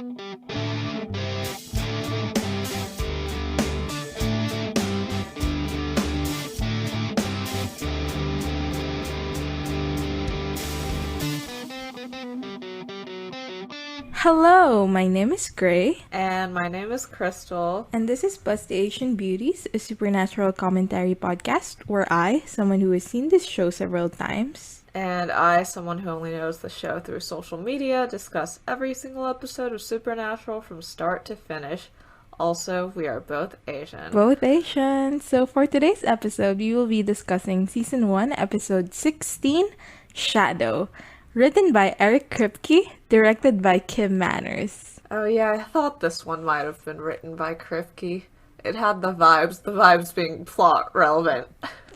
Hello, my name is Gray. And my name is Crystal. And this is Bust the Asian Beauties, a supernatural commentary podcast where I, someone who has seen this show several times, and I, someone who only knows the show through social media, discuss every single episode of Supernatural from start to finish. Also, we are both Asian. Both Asian. So for today's episode, we will be discussing Season 1, Episode 16, Shadow. Written by Eric Kripke, directed by Kim Manners. Oh yeah, I thought this one might have been written by Kripke. It had the vibes being plot relevant.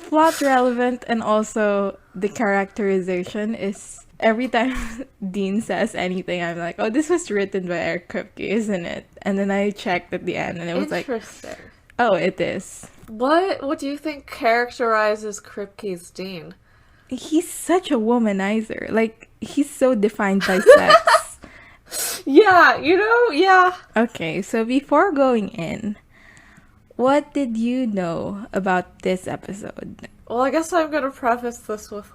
Plot relevant, and also the characterization is, every time Dean says anything, I'm like, oh, this was written by Eric Kripke, isn't it? And then I checked at the end and it was like, oh, it is. What do you think characterizes Kripke's Dean? He's such a womanizer. Like, he's so defined by sex. Yeah, yeah. Okay, so before going in, what did you know about this episode? Well, I guess I'm gonna preface this with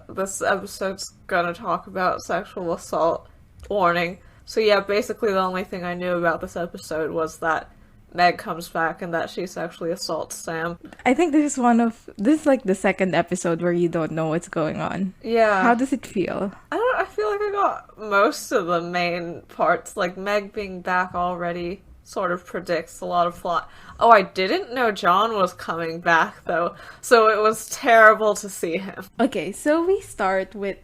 this episode's gonna talk about sexual assault warning. So yeah, basically the only thing I knew about this episode was that Meg comes back and that she sexually assaults Sam. I think this is like the second episode where you don't know what's going on. Yeah. How does it feel? I feel like I got most of the main parts. Like, Meg being back already sort of predicts a lot of plot. Oh, I didn't know John was coming back, though, so it was terrible to see him. Okay, so we start with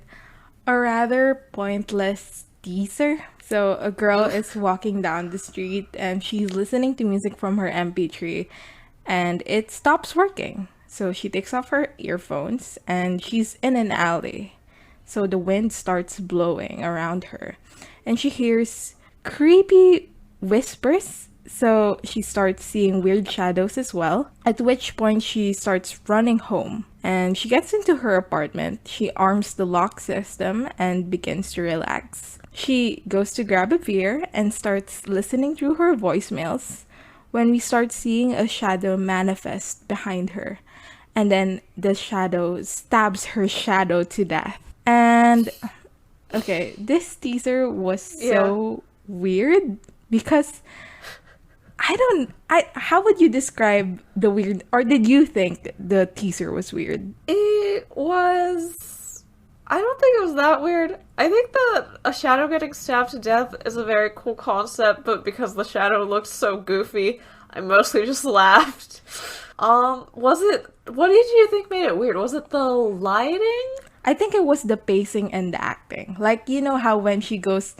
a rather pointless teaser. So a girl is walking down the street and she's listening to music from her MP3 and it stops working. So she takes off her earphones and she's in an alley. So the wind starts blowing around her and she hears creepy whispers. So she starts seeing weird shadows as well, at which point she starts running home. And she gets into her apartment, she arms the lock system and begins to relax. She goes to grab a beer and starts listening through her voicemails when we start seeing a shadow manifest behind her. And then the shadow stabs her shadow to death. And, okay, this teaser was so weird because how would you describe the weird, or did you think the teaser was weird? I don't think it was that weird. I think that a shadow getting stabbed to death is a very cool concept, but because the shadow looked so goofy, I mostly just laughed. What did you think made it weird? Was it the lighting? I think it was the pacing and the acting. Like, you know how when she goes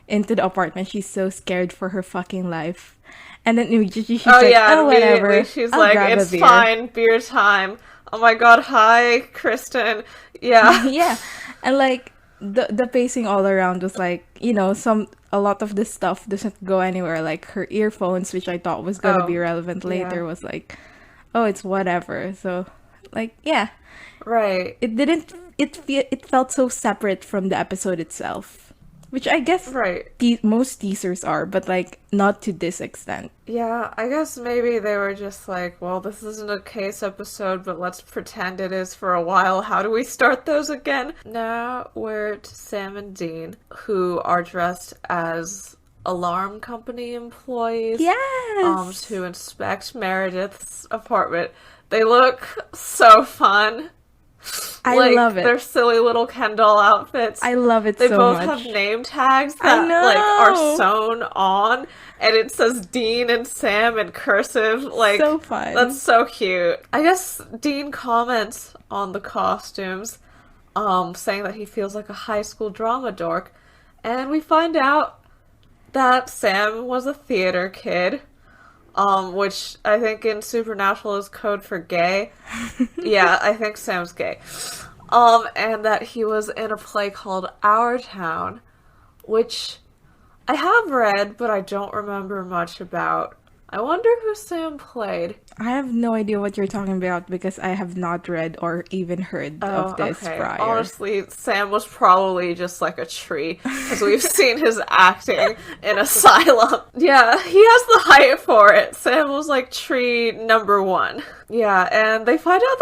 into the apartment, she's so scared for her fucking life. And then she's whatever. She's like, it's fine, beer time. Oh my god, hi, Kristen. Yeah. Yeah. And like, the pacing all around was like, a lot of this stuff doesn't go anywhere. Like her earphones, which I thought was gonna be relevant later, was like, oh, it's whatever. So, like, yeah. Right. It felt so separate from the episode itself. Which I guess most teasers are, but like not to this extent. Yeah, I guess maybe they were just like, well, this isn't a case episode, but let's pretend it is for a while. How do we start those again? Now we're to Sam and Dean, who are dressed as alarm company employees. Yes! To inspect Meredith's apartment. They look so fun. I love it. Their silly little Ken doll outfits. I love it so much. They both have name tags that are sewn on, and it says Dean and Sam in cursive. Like, so fun. That's so cute. I guess Dean comments on the costumes, saying that he feels like a high school drama dork, and we find out that Sam was a theater kid. Which I think in Supernatural is code for gay. Yeah, I think Sam's gay. And that he was in a play called Our Town, which I have read, but I don't remember much about. I wonder who Sam played. I have no idea what you're talking about because I have not read or even heard of Oh, this okay. prior. Honestly, Sam was probably just like a tree, because we've seen his acting in Asylum. Yeah, he has the height for it. Sam was like tree number one. Yeah, and we find out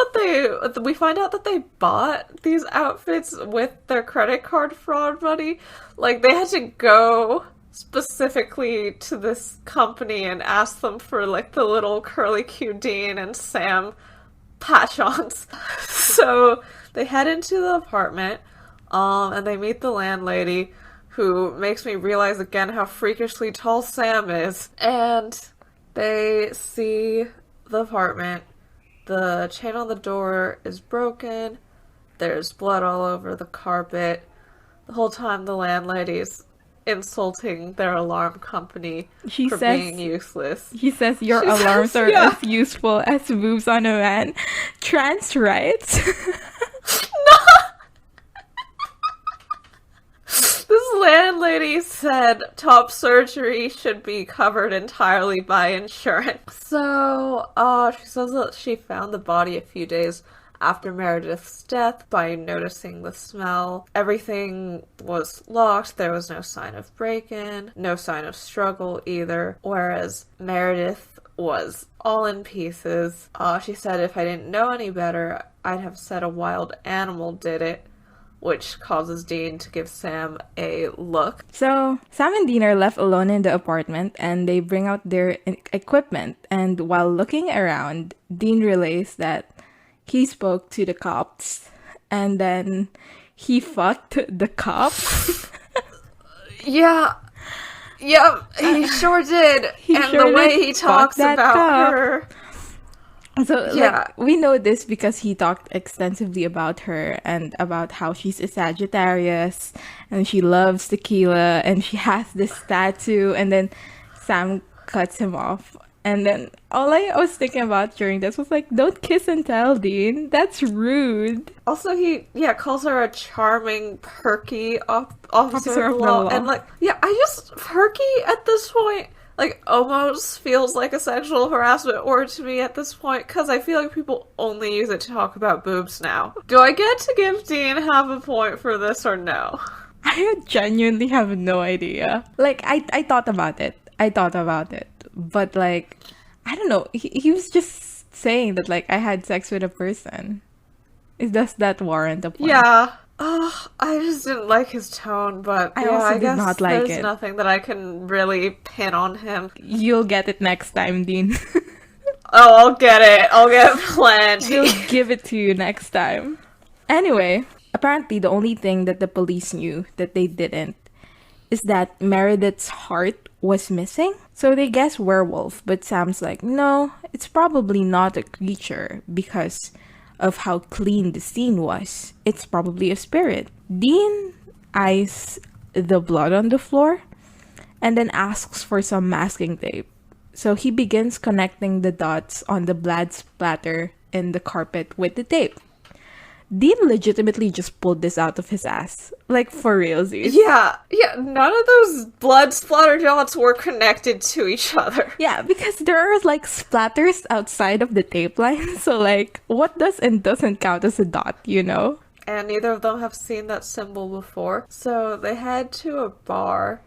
that they bought these outfits with their credit card fraud money. Like, they had to go specifically to this company and ask them for like the little curly Q Dean and Sam patch-ons. So they head into the apartment, and they meet the landlady, who makes me realize again how freakishly tall Sam is. And they see the apartment. The chain on the door is broken. There's blood all over the carpet. The whole time the landlady's insulting their alarm company She for says, being useless. he says your She alarms says, are yeah. as useful as boobs on a man. Trans rights. This landlady said top surgery should be covered entirely by insurance. So, she says that she found the body a few days after Meredith's death by noticing the smell. Everything was locked, there was no sign of break-in, no sign of struggle either, whereas Meredith was all in pieces. She said if I didn't know any better, I'd have said a wild animal did it, which causes Dean to give Sam a look. So, Sam and Dean are left alone in the apartment and they bring out their equipment. And while looking around, Dean realized that he spoke to the cops and then he fucked the cop. Yeah. Yep, he sure did. He and sure the way did he fuck talks that about cop. her. So, Yeah. like, we know this because he talked extensively about her and about how she's a Sagittarius and she loves tequila and she has this tattoo, and then Sam cuts him off. And then all I was thinking about during this was like, don't kiss and tell, Dean. That's rude. Also, he, calls her a charming, perky officer of the law. And, perky at this point, almost feels like a sexual harassment word to me at this point, because I feel like people only use it to talk about boobs now. Do I get to give Dean half a point for this or no? I genuinely have no idea. Like, I thought about it. But, like, I don't know. He was just saying that, like, I had sex with a person. Does that warrant a point? Yeah. I just didn't like his tone, but I also did guess not like there's it. nothing that I can really pin on him. You'll get it next time, Dean. Oh, I'll get it. I'll get plenty. We'll give it to you next time. Anyway, apparently the only thing that the police knew that they didn't is that Meredith's heart was missing. So they guess werewolf, but Sam's like, no, it's probably not a creature because of how clean the scene was. It's probably a spirit. Dean eyes the blood on the floor and then asks for some masking tape. So he begins connecting the dots on the blood splatter in the carpet with the tape. Dean legitimately just pulled this out of his ass. Like, for realsies. Yeah, none of those blood splatter dots were connected to each other. Yeah, because there are, like, splatters outside of the tape line. So, like, what does and doesn't count as a dot, you know? And neither of them have seen that symbol before. So they head to a bar,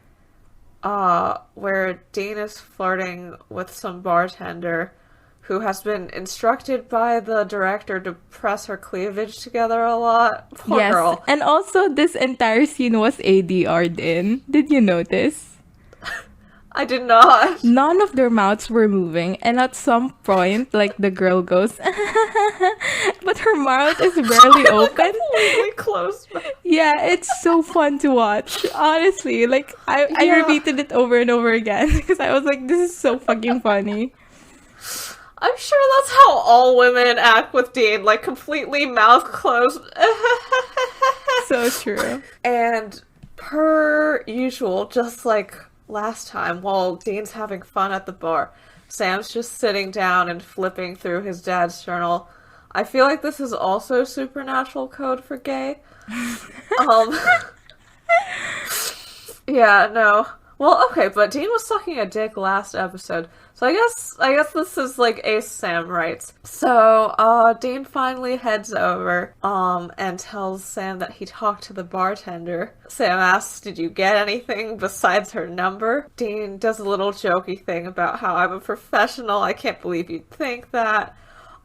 where Dean is flirting with some bartender who has been instructed by the director to press her cleavage together a lot. Poor girl. And also this entire scene was ADR'd in. Did you notice? I did not. None of their mouths were moving, and at some point, like, the girl goes, but her mouth is barely open. Completely closed. Yeah, it's so fun to watch. Honestly, like, I repeated it over and over again because I was like, this is so fucking funny. I'm sure that's how all women act with Dean, like, completely mouth closed. So true. And per usual, just like last time, while Dean's having fun at the bar, Sam's just sitting down and flipping through his dad's journal. I feel like this is also supernatural code for gay. Yeah, no. Well, okay, but Dean was sucking a dick last episode, so I guess this is like Ace Sam writes. So, Dean finally heads over, and tells Sam that he talked to the bartender. Sam asks, "Did you get anything besides her number?" Dean does a little jokey thing about how I'm a professional. I can't believe you'd think that.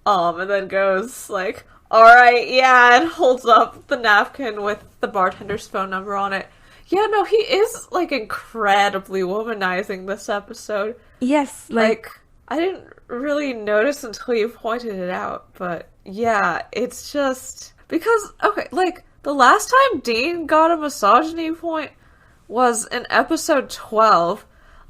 And then goes like, "Alright, yeah," and holds up the napkin with the bartender's phone number on it. Yeah, no, he is, like, incredibly womanizing this episode. Yes, Like, I didn't really notice until you pointed it out, but yeah, it's just... Because, okay, like, the last time Dean got a misogyny point was in episode 12.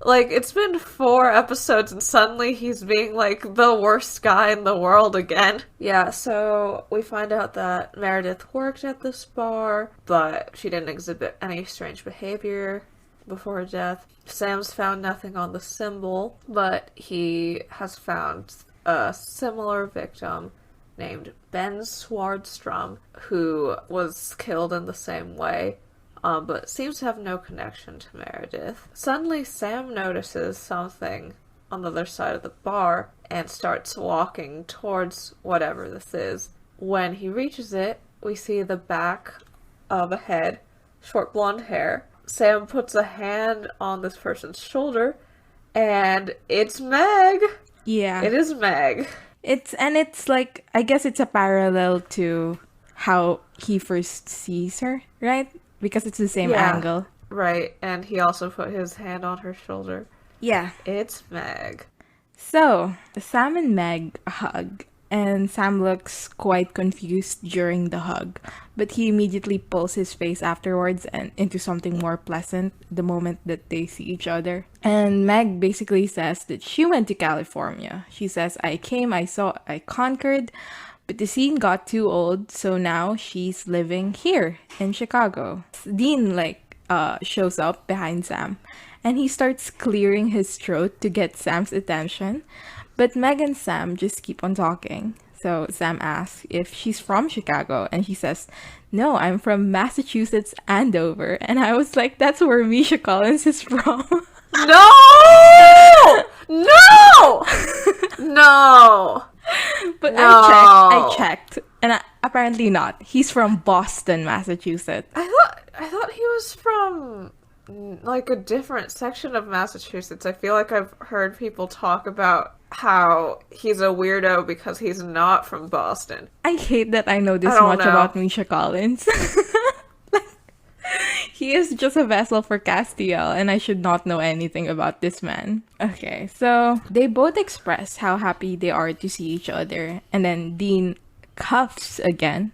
Like, it's been 4 episodes and suddenly he's being, like, the worst guy in the world again. Yeah, so we find out that Meredith worked at this bar, but she didn't exhibit any strange behavior before her death. Sam's found nothing on the symbol, but he has found a similar victim named Ben Swardstrom, who was killed in the same way. But seems to have no connection to Meredith. Suddenly, Sam notices something on the other side of the bar and starts walking towards whatever this is. When he reaches it, we see the back of a head, short blonde hair. Sam puts a hand on this person's shoulder, and it's Meg! yeah. It is Meg. It's like, I guess it's a parallel to how he first sees her, right? Because it's the same angle. Right, and he also put his hand on her shoulder. Yeah. It's Meg. So, Sam and Meg hug, and Sam looks quite confused during the hug, but he immediately pulls his face afterwards and into something more pleasant the moment that they see each other. And Meg basically says that she went to California. She says, "I came, I saw, I conquered, but the scene got too old, so now she's living here in Chicago." Dean shows up behind Sam, and he starts clearing his throat to get Sam's attention, but Meg and Sam just keep on talking. So Sam asks if she's from Chicago, and she says, "No, I'm from Massachusetts, Andover." And I was like, that's where Misha Collins is from. No! No! No! But No. I checked, and apparently not. He's from Boston, Massachusetts. I thought he was from like a different section of Massachusetts. I feel like I've heard people talk about how he's a weirdo because he's not from Boston. I hate that I know this I don't much know. about Misha Collins. Like, he is just a vessel for Castiel, and I should not know anything about this man. Okay, so they both express how happy they are to see each other, and then Dean cuffs again.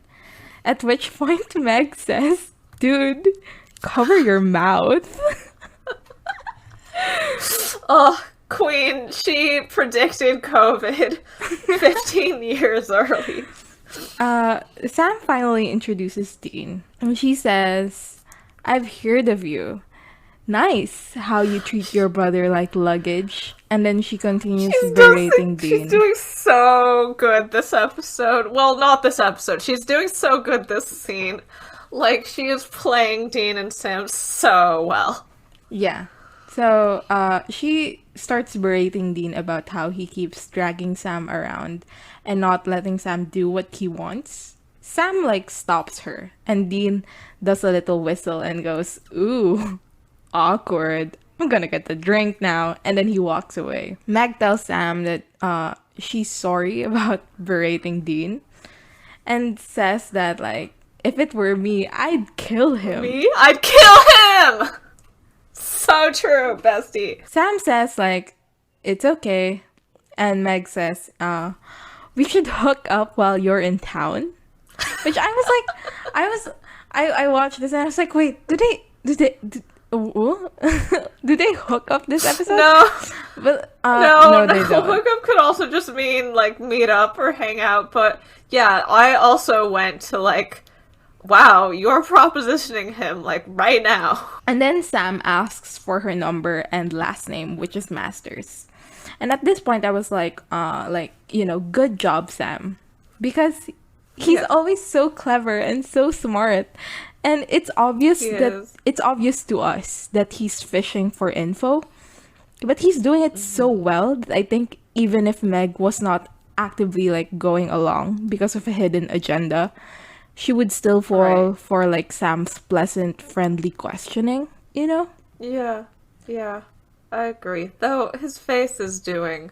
At which point Meg says, "Dude, cover your mouth." Oh, Queen, she predicted COVID 15 years early. Sam finally introduces Dean, and she says, "I've heard of you. Nice how you treat your brother like luggage." And then she continues berating Dean. She's doing so good this episode. Well, not this episode. She's doing so good this scene. Like, she is playing Dean and Sam so well. Yeah. So, she starts berating Dean about how he keeps dragging Sam around and not letting Sam do what he wants. Sam, stops her, and Dean does a little whistle and goes, "Ooh, awkward. I'm gonna get the drink now." And then he walks away. Meg tells Sam that she's sorry about berating Dean and says that, if it were me, I'd kill him. Me? I'd kill him! So true, bestie. Sam says, it's okay. And Meg says, "We should hook up while you're in town." Which I watched this and I was like, wait, do they hook up this episode? No. But, No, they don't. hookup could also just mean, meet up or hang out, but yeah, I also went to, wow, you're propositioning him, right now. And then Sam asks for her number and last name, which is Masters. And at this point, I was good job, Sam. Because he's always so clever and so smart. And it's obvious He that is. it's obvious to us that he's fishing for info, but he's doing it so well that I think even if Meg was not actively like going along because of a hidden agenda, she would still fall Right. for like Sam's pleasant, friendly questioning, you know? Yeah. Yeah. I agree. Though his face is doing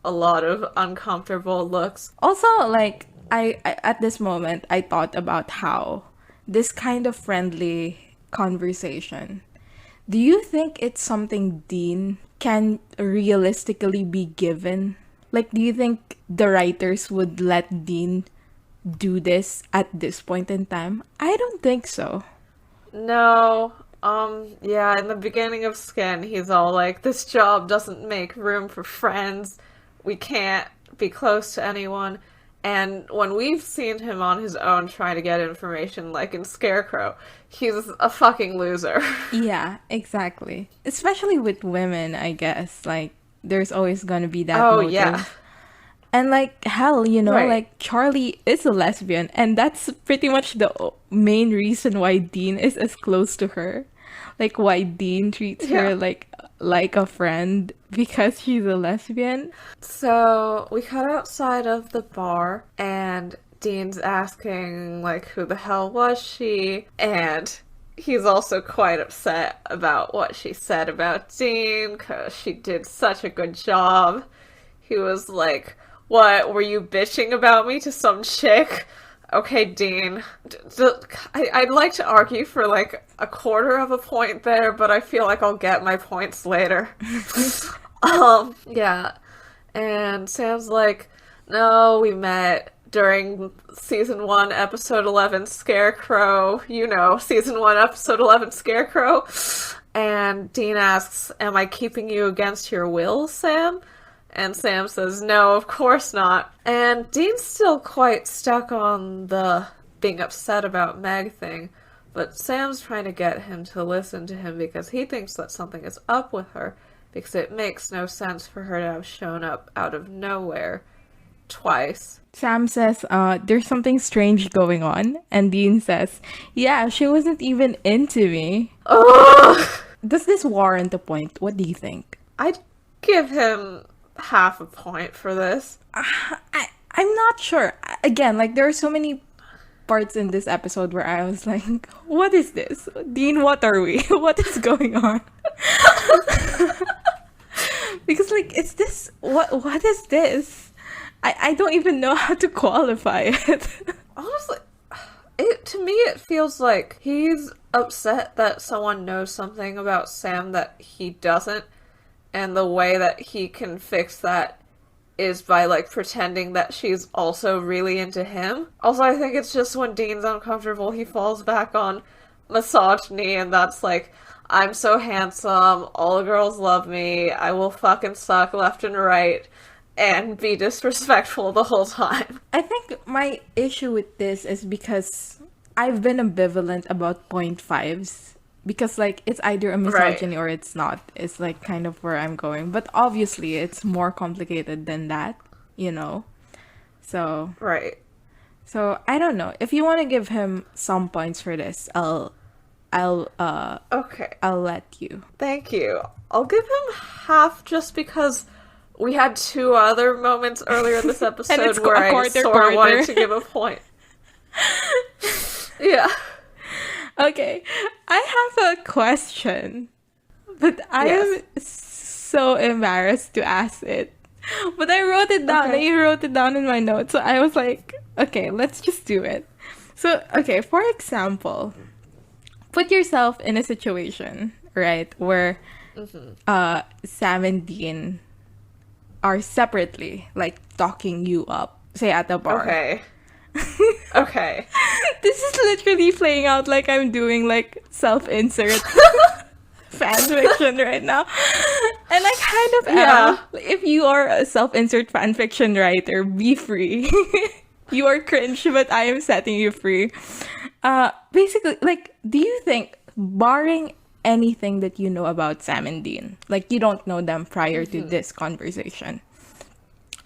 a lot of uncomfortable looks. Also, like I at this moment I thought about how this kind of friendly conversation. Do you think it's something Dean can realistically be given? Like, do you think the writers would let Dean do this at this point in time? I don't think so. No. Yeah, in the beginning of Skin, he's all like, this job doesn't make room for friends. We can't be close to anyone. And when we've seen him on his own trying to get information, like in Scarecrow, he's a fucking loser. Yeah, exactly. Especially with women, I guess. Like, there's always gonna be that Oh, yeah. motive. And like, hell, you know, Right. like Charlie is a lesbian, and that's pretty much the main reason why Dean is as close to her. Like, why Dean treats Yeah. her like a friend because she's a lesbian. So we cut outside of the bar, and Dean's asking, like, who the hell was she? And he's also quite upset about what she said about Dean, because she did such a good job. He was like, what, were you bitching about me to some chick? Okay, Dean. I'd like to argue for like a quarter of a point there, but I feel like I'll get my points later. Yeah. And Sam's like, no, we met during season 1, episode 11, Scarecrow. You know, season 1, episode 11, Scarecrow. And Dean asks, am I keeping you against your will, Sam? And Sam says, no, of course not. And Dean's still quite stuck on the being upset about Meg thing, but Sam's trying to get him to listen to him because he thinks that something is up with her, because it makes no sense for her to have shown up out of nowhere twice. Sam says, there's something strange going on. And Dean says, yeah, she wasn't even into me. Ugh! Does this warrant a point? What do you think? I'd give him half a point for this. I'm not sure. Again, like, there are so many parts in this episode where I was like, what is this? Dean, what are we? What is going on? Because, like, is this... What is this? I don't even know how to qualify it. Honestly, to me it feels like he's upset that someone knows something about Sam that he doesn't, and the way that he can fix that is by, like, pretending that she's also really into him. Also, I think it's just when Dean's uncomfortable, he falls back on misogyny, and that's like, I'm so handsome, all the girls love me, I will fucking suck left and right, and be disrespectful the whole time. I think my issue with this is because I've been ambivalent about point fives. Because, like, it's either a misogyny or it's not. It's, like, kind of where I'm going. But obviously, it's more complicated than that, you know? So, Right. I don't know. If you want to give him some points for this, Okay. I'll let you. Thank you. I'll give him half just because we had 2 other moments earlier in this episode it's where a I quarter. sort of wanted to give a point. Yeah. Okay, I have a question, but I Yes. am so embarrassed to ask it. But I wrote it down, Okay. and you wrote it down in my notes, so I was like, okay, let's just do it. So, okay, for example, put yourself in a situation, right, where Sam and Dean are separately, like, talking you up, say at a bar. Okay. Okay. This is literally playing out like I'm doing, like, self-insert fan fiction right now. And I kind of am. If you are a self-insert fan fiction writer, be free. You are cringe, but I am setting you free. Basically, like, do you think, barring anything that you know about Sam and Dean, like, you don't know them prior to this conversation,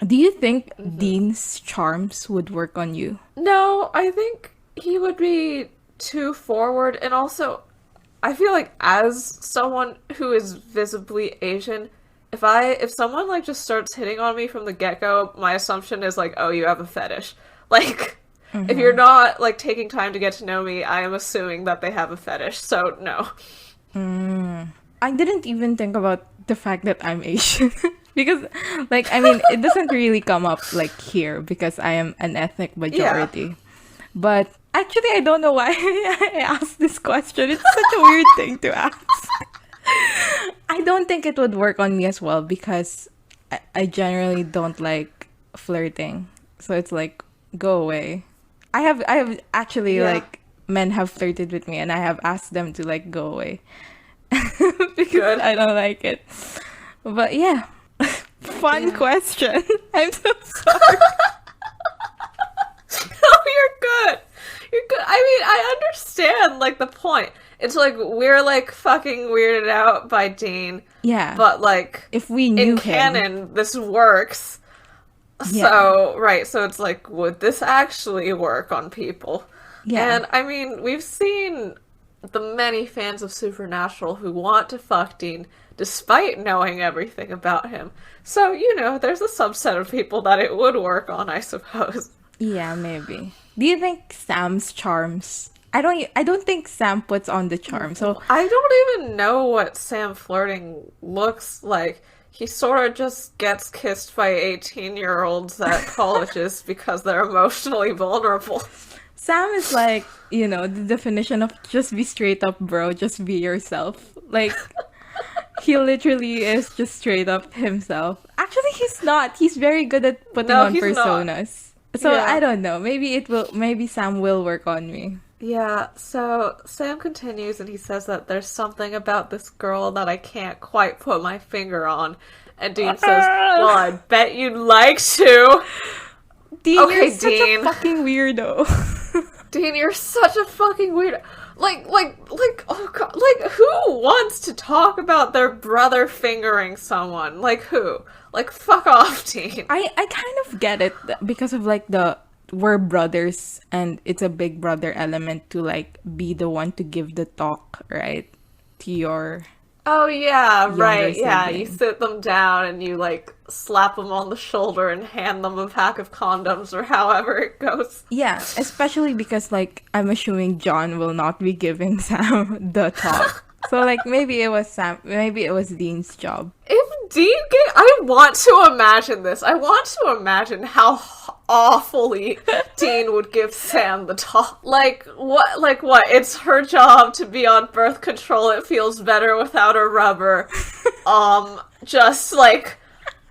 do you think Dean's charms would work on you? No, I think he would be too forward. And also, I feel like as someone who is visibly Asian, if someone like just starts hitting on me from the get-go, my assumption is like, oh, you have a fetish. Like, if you're not like taking time to get to know me, I am assuming that they have a fetish. So no. I didn't even think about the fact that I'm Asian. Because, like, I mean, it doesn't really come up, like, here because I am an ethnic majority. Yeah. But actually, I don't know why I asked this question. It's such a weird thing to ask. I don't think it would work on me as well because I generally don't like flirting. So it's like, go away. I have actually, like, men have flirted with me and I have asked them to, like, go away. Because I don't like it. But yeah. Fun question. I'm so sorry. No, you're good. You're good. I mean, I understand, like, the point. It's like, we're, like, fucking weirded out by Dean. Yeah. But, like, if we knew in canon, this works. Yeah. So, right, so it's like, would this actually work on people? Yeah. And, I mean, we've seen the many fans of Supernatural who want to fuck Dean despite knowing everything about him. So, you know, there's a subset of people that it would work on, I suppose. Yeah, maybe. Do you think Sam's charms? I don't think Sam puts on the charm. So I don't even know what Sam flirting looks like. He sort of just gets kissed by 18-year-olds at colleges because they're emotionally vulnerable. Sam is like, you know, the definition of just be straight up, bro. Just be yourself. Like, he literally is just straight up himself. Actually, he's not. He's very good at putting on personas. Not. So, yeah. I don't know. Maybe Sam will work on me. Yeah, so Sam continues and he says that there's something about this girl that I can't quite put my finger on. And Dean says, well, I bet you'd like to. Dean, okay, you're such a fucking weirdo. Dean, you're such a fucking weirdo. Like, oh god, like, who wants to talk about their brother fingering someone? Like, who? Like, fuck off, Dean. I kind of get it because of, like, we're brothers and it's a big brother element to, like, be the one to give the talk, right? To your... Oh, yeah, right, sibling. Yeah, you sit them down and you, like, slap them on the shoulder and hand them a pack of condoms or however it goes. Yeah, especially because, like, I'm assuming John will not be giving Sam the talk. So, like, maybe it was Dean's job. If Dean I want to imagine this. I want to imagine how awfully Dean would give Sam the talk. Like what? It's her job to be on birth control. It feels better without a rubber. Just, like,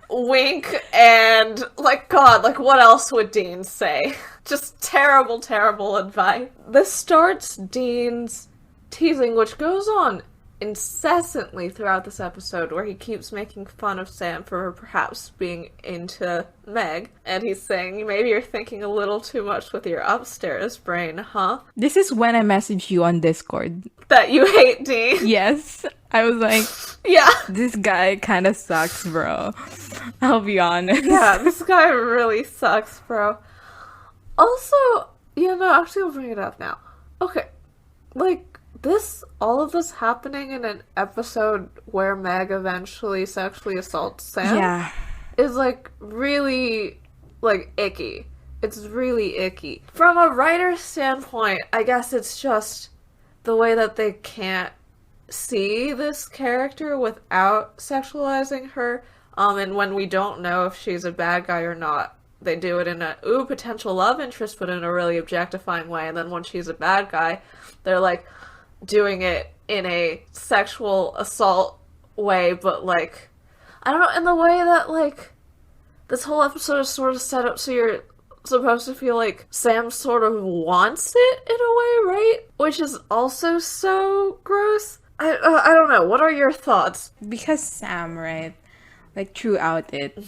wink and, like, God, like, what else would Dean say? Just terrible, terrible advice. This starts Dean's teasing, which goes on incessantly throughout this episode, where he keeps making fun of Sam for perhaps being into Meg, and he's saying, maybe you're thinking a little too much with your upstairs brain, huh? This is when I messaged you on Discord. That you hate Dean? Yes. I was like, yeah, this guy kind of sucks, bro. I'll be honest. Yeah, this guy really sucks, bro. Also, actually I'll bring it up now. Okay, like, all of this happening in an episode where Meg eventually sexually assaults Sam is, like, really, like, icky. It's really icky. From a writer's standpoint, I guess it's just the way that they can't see this character without sexualizing her, and when we don't know if she's a bad guy or not, they do it in a, potential love interest, but in a really objectifying way, and then when she's a bad guy, they're, like, doing it in a sexual assault way, but, like, I don't know, in the way that, like, this whole episode is sort of set up so you're supposed to feel like Sam sort of wants it in a way, right? Which is also so gross. I don't know. What are your thoughts? Because Sam, right, like, throughout it,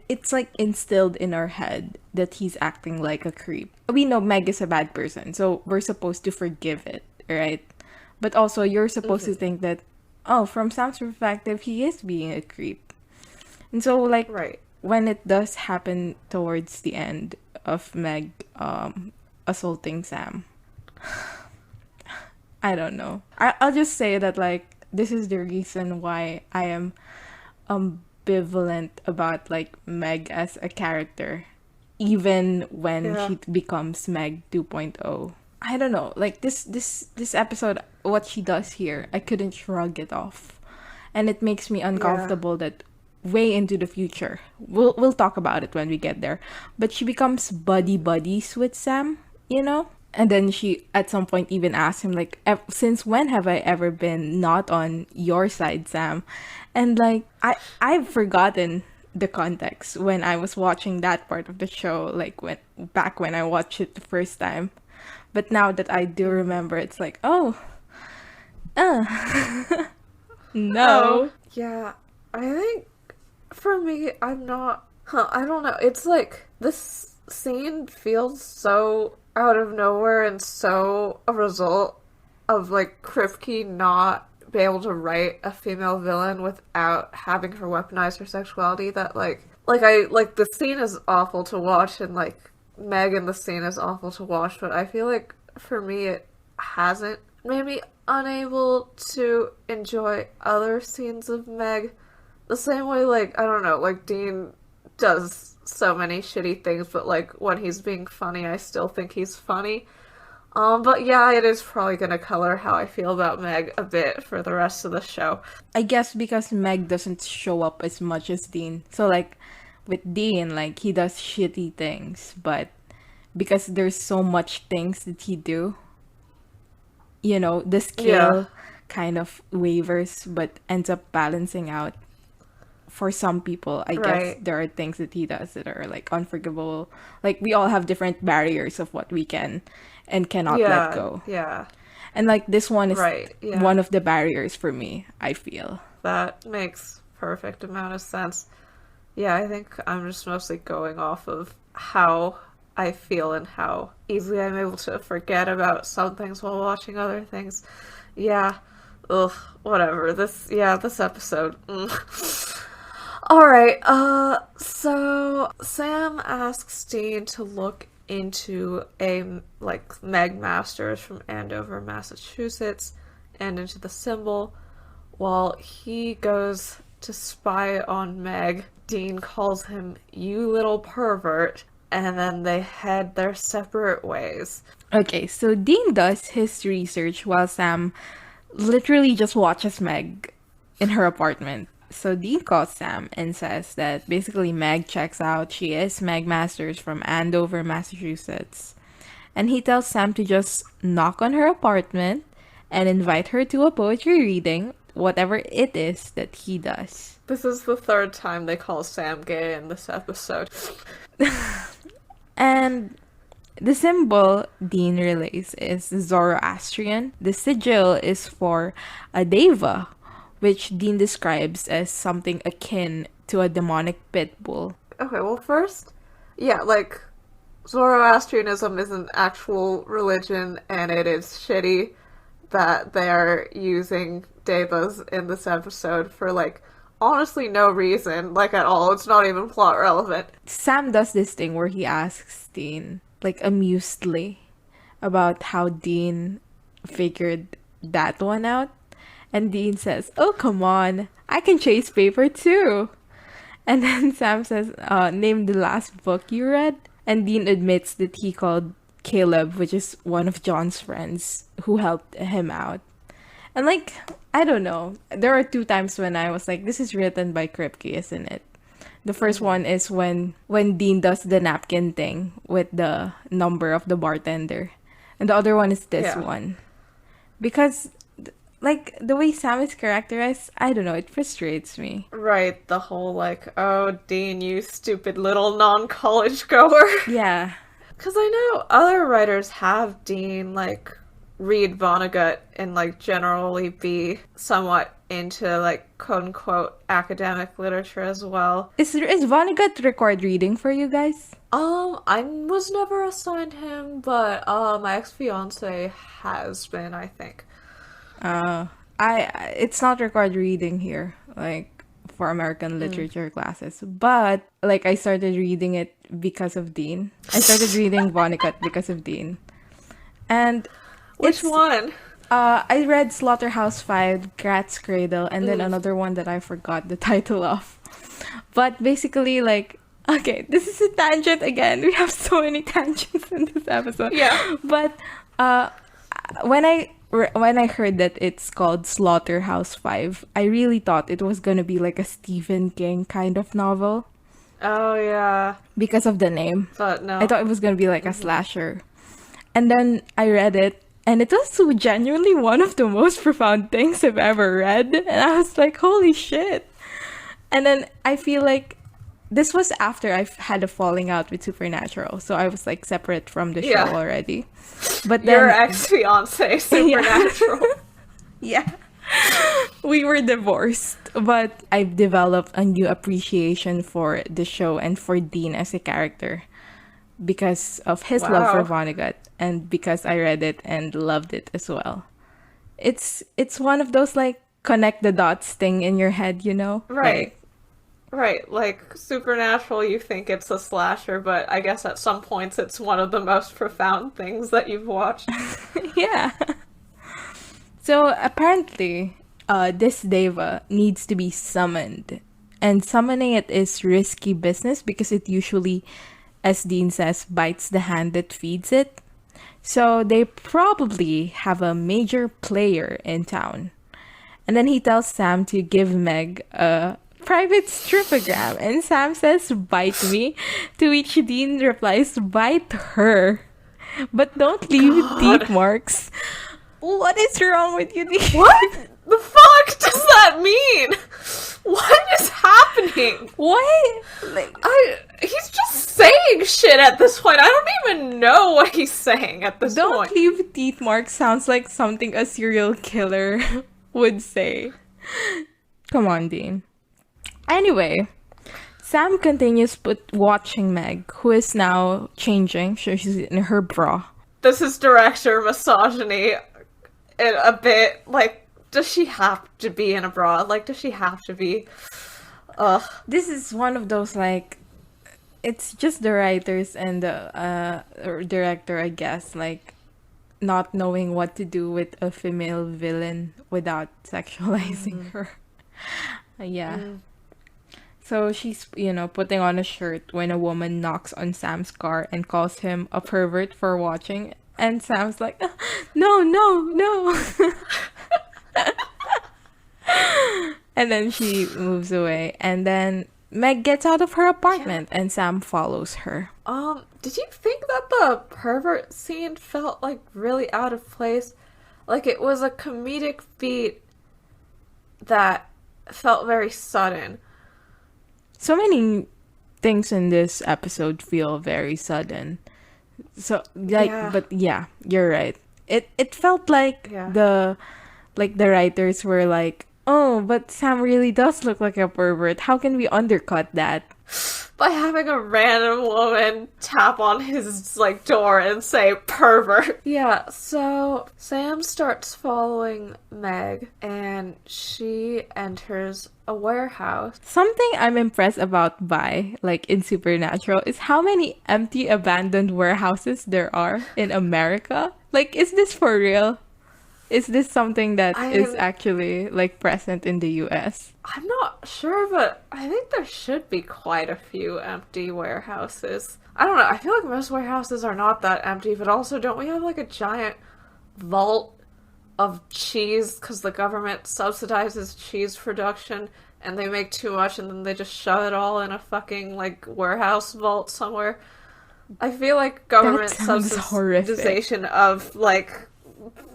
it's like instilled in our head that he's acting like a creep. We know Meg is a bad person, so we're supposed to forgive it, right? But also, you're supposed to think that, from Sam's perspective, he is being a creep. And so, like, when it does happen towards the end of Meg assaulting Sam. I don't know. I'll just say that, like, this is the reason why I am ambivalent about, like, Meg as a character, even when Yeah. she becomes Meg 2.0. I don't know. Like, this episode, what she does here, I couldn't shrug it off. And it makes me uncomfortable that way into the future. We'll talk about it when we get there. But she becomes buddies with Sam, you know? And then she, at some point, even asks him, like, since when have I ever been not on your side, Sam? And, like, I've forgotten the context when I was watching that part of the show, like, when I watched it the first time. But now that I do remember, it's like, oh, no. Oh, yeah. I think for me, I'm not. I don't know. It's like this scene feels so out of nowhere and so a result of like Kripke not be able to write a female villain without having her weaponize her sexuality. That like the scene is awful to watch, and like Meg in the scene is awful to watch. But I feel like for me, it hasn't made me unable to enjoy other scenes of Meg the same way, like, I don't know, like, Dean does so many shitty things, but, like, when he's being funny, I still think he's funny. But yeah, it is probably gonna color how I feel about Meg a bit for the rest of the show. I guess because Meg doesn't show up as much as Dean. So, like, with Dean, like, he does shitty things, but because there's so much things that he do, you know, the skill kind of wavers, but ends up balancing out. For some people, I guess there are things that he does that are, like, unforgivable. Like, we all have different barriers of what we can and cannot let go. Yeah. And, like, this one is one of the barriers for me, I feel. That makes perfect amount of sense. Yeah, I think I'm just mostly going off of how I feel and how easily I'm able to forget about some things while watching other things. Yeah. Ugh, whatever. This episode. Alright, so Sam asks Dean to look into like, Meg Masters from Andover, Massachusetts, and into the symbol. While he goes to spy on Meg, Dean calls him, "You little pervert," and then they head their separate ways. Okay, so Dean does his research while Sam literally just watches Meg in her apartment. So Dean calls Sam and says that basically Meg checks out. She is Meg Masters from Andover, Massachusetts. And he tells Sam to just knock on her apartment and invite her to a poetry reading, whatever it is that he does. This is the third time they call Sam gay in this episode. And the symbol Dean relays is Zoroastrian. The sigil is for a deva, which Dean describes as something akin to a demonic pit bull. Okay, well, first, yeah, like, Zoroastrianism is an actual religion, and it is shitty that they are using devas in this episode for, like, honestly no reason, like, at all. It's not even plot relevant. Sam does this thing where he asks Dean, like, amusedly, about how Dean figured that one out. And Dean says, "Oh, come on, I can chase paper too." And then Sam says, "Name the last book you read." And Dean admits that he called Caleb, which is one of John's friends, who helped him out. And, like, I don't know. There are 2 times when I was like, this is written by Kripke, isn't it? The first one is when Dean does the napkin thing with the number of the bartender. And the other one is this one. Because, like, the way Sam is characterized, I don't know, it frustrates me. Right, the whole, like, "Oh, Dean, you stupid little non-college goer." Yeah. Because I know other writers have Dean, like, read Vonnegut and, like, generally be somewhat into, like, quote-unquote academic literature as well. Is Vonnegut required reading for you guys? I was never assigned him, but my ex-fiance has been, I think. It's not required reading here. Like, for American literature classes. But, like, I started reading it because of Dean. I started reading Vonnegut because of Dean. And Which one? I read Slaughterhouse-Five, Cat's Cradle, and then another one that I forgot the title of. But basically, like, okay, this is a tangent again. We have so many tangents in this episode. Yeah. But when I heard that it's called Slaughterhouse-Five, I really thought it was gonna be like a Stephen King kind of novel Oh, yeah. because of the name. But no. I thought it was gonna be like a slasher. And then I read it, and it was so genuinely one of the most profound things I've ever read. And I was like, holy shit. And then I feel like this was after I've had a falling out with Supernatural. So I was like separate from the show already. But then Your ex-fiance, Supernatural. yeah. We were divorced. But I've developed a new appreciation for the show and for Dean as a character because of his love for Vonnegut and because I read it and loved it as well. It's one of those like connect the dots thing in your head, you know? Right. Right, like Supernatural, you think it's a slasher, but I guess at some points it's one of the most profound things that you've watched. Yeah. So apparently, this deva needs to be summoned. And summoning it is risky business because it usually, as Dean says, bites the hand that feeds it. So they probably have a major player in town. And then he tells Sam to give Meg a private stripogram. And Sam says, bite me. To which Dean replies, bite her. But don't leave teeth marks. What is wrong with you, Dean? What the fuck does that mean? What is happening? What? Like, he's just saying shit at this point. I don't even know what he's saying at this don't point. leave teeth marks sounds like something a serial killer would say. Come on, Dean. Anyway, Sam continues watching Meg, who is now changing. So she's in her bra. This is director misogyny a bit. Like, does she have to be in a bra? Like, does she have to be? Ugh. This is one of those, like, it's just the writers and the director, I guess, like, not knowing what to do with a female villain without sexualizing her. Yeah. So she's, putting on a shirt when a woman knocks on Sam's car and calls him a pervert for watching. And Sam's like, no. And then she moves away. And then Meg gets out of her apartment and Sam follows her. Did you think that the pervert scene felt, like, really out of place? Like, it was a comedic feat that felt very sudden. So many things in this episode feel very sudden. So, like, but yeah, you're right. It felt like the writers were like, oh, but Sam really does look like a pervert. How can we undercut that? By having a random woman tap on his, like, door and say, pervert. Yeah, so Sam starts following Meg, and she enters a warehouse. Something I'm impressed about like, in Supernatural, is how many empty, abandoned warehouses there are in America. Like, is this for real? Is this something that is actually, like, present in the US? I'm not sure, but I think there should be quite a few empty warehouses. I don't know, I feel like most warehouses are not that empty, but also don't we have, like, a giant vault of cheese because the government subsidizes cheese production and they make too much and then they just shove it all in a fucking, like, warehouse vault somewhere? I feel like government subsidization of, like,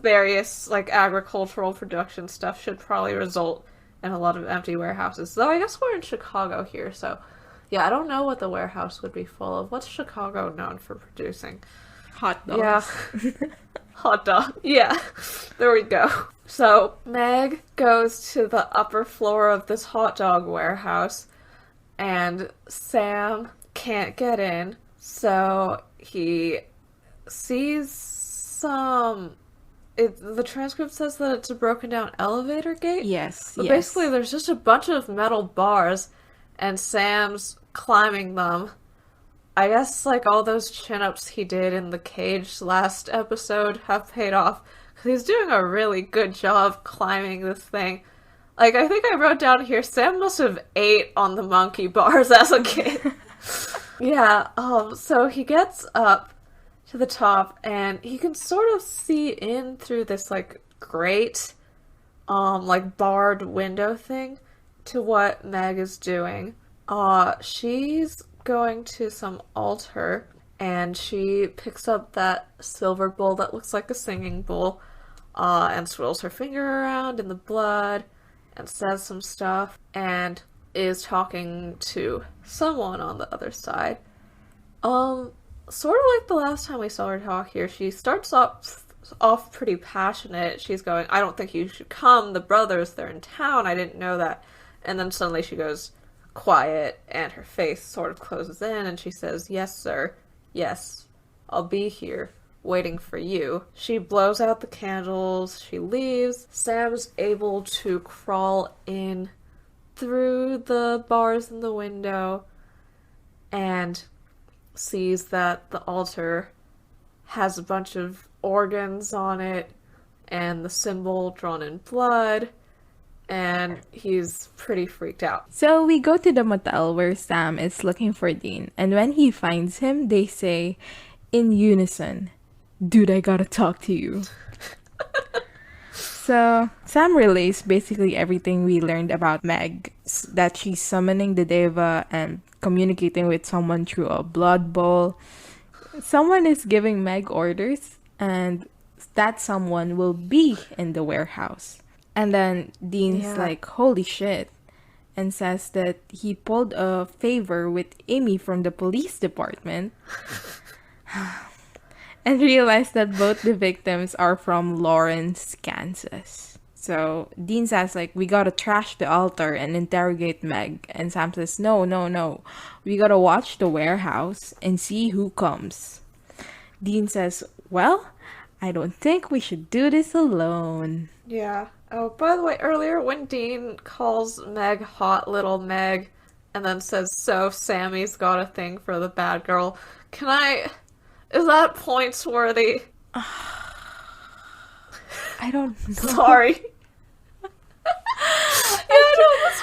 various, like, agricultural production stuff should probably result in a lot of empty warehouses. Though I guess we're in Chicago here, so yeah, I don't know what the warehouse would be full of. What's Chicago known for producing? Hot dogs. Yeah. Hot dog. Yeah. There we go. So Meg goes to the upper floor of this hot dog warehouse and Sam can't get in, so he sees some the transcript says that it's a broken down elevator gate. Yes, But yes. basically there's just a bunch of metal bars and Sam's climbing them. I guess, like, all those chin-ups he did in the cage last episode have paid off. Because he's doing a really good job climbing this thing. Like, I think I wrote down here, Sam must have ate on the monkey bars as a kid. Yeah, so he gets up to the top, and he can sort of see in through this, like, grate, like, barred window thing to what Meg is doing. She's going to some altar, and she picks up that silver bowl that looks like a singing bowl, and swirls her finger around in the blood, and says some stuff, and is talking to someone on the other side. Sort of like the last time we saw her talk here, she starts off pretty passionate. She's going, I don't think you should come, the brothers, they're in town, I didn't know that. And then suddenly she goes quiet, and her face sort of closes in, and she says, yes, sir, yes, I'll be here, waiting for you. She blows out the candles, she leaves. Sam's able to crawl in through the bars in the window, and sees that the altar has a bunch of organs on it, and the symbol drawn in blood, and he's pretty freaked out. So we go to the motel where Sam is looking for Dean, and when he finds him, they say in unison, dude, I gotta talk to you. So Sam relays basically everything we learned about Meg, that she's summoning the Deva and communicating with someone through a blood bowl. Someone is giving Meg orders, and that someone will be in the warehouse. And then Dean's like, holy shit, and says that he pulled a favor with Amy from the police department and realized that both the victims are from Lawrence, Kansas. So Dean says, like, we gotta trash the altar and interrogate Meg. And Sam says, no. We gotta watch the warehouse and see who comes. Dean says, well, I don't think we should do this alone. Yeah. Oh, by the way, earlier when Dean calls Meg hot little Meg and then says, so Sammy's got a thing for the bad girl, is that points worthy? I don't know. Sorry. This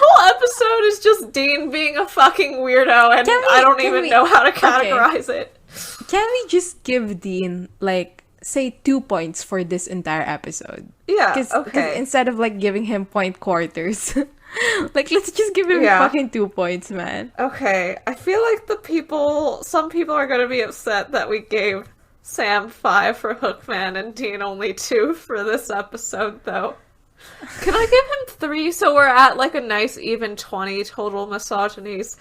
whole episode is just Dean being a fucking weirdo, and I don't even know how to categorize it. Can we just give Dean, like, say 2 points for this entire episode? Yeah, Cause okay. instead of, like, giving him point quarters. Like, let's just give him fucking 2 points, man. Okay, I feel like some people are gonna be upset that we gave Sam 5 for Hookman and Dean only 2 for this episode, though. Can I give him 3 so we're at, like, a nice even 20 total misogynies?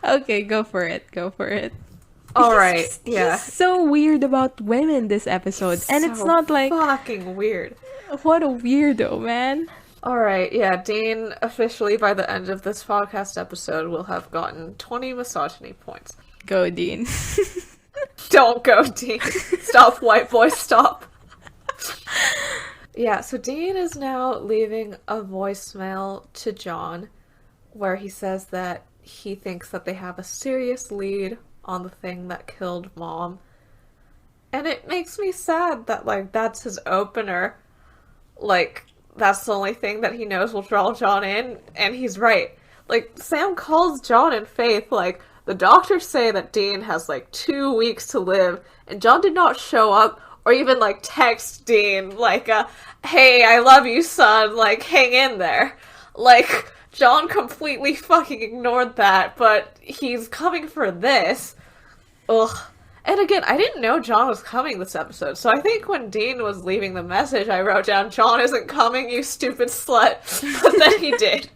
Okay, go for it. Alright, yeah. He's so weird about women this episode. And it's not like... fucking weird. What a weirdo, man. Alright, yeah, Dean officially by the end of this podcast episode will have gotten 20 misogyny points. Go, Dean. Don't go, Dean. Stop, white boy, stop. Yeah, so Dean is now leaving a voicemail to John where he says that he thinks that they have a serious lead on the thing that killed Mom. And it makes me sad that, like, that's his opener. Like, that's the only thing that he knows will draw John in, and he's right. Like, Sam calls John and Faith, like, the doctors say that Dean has, like, 2 weeks to live, and John did not show up or even, like, text Dean, like, hey, I love you, son, like, hang in there. Like, John completely fucking ignored that, but he's coming for this. Ugh. And again, I didn't know John was coming this episode, so I think when Dean was leaving the message, I wrote down, John isn't coming, you stupid slut. But then he did.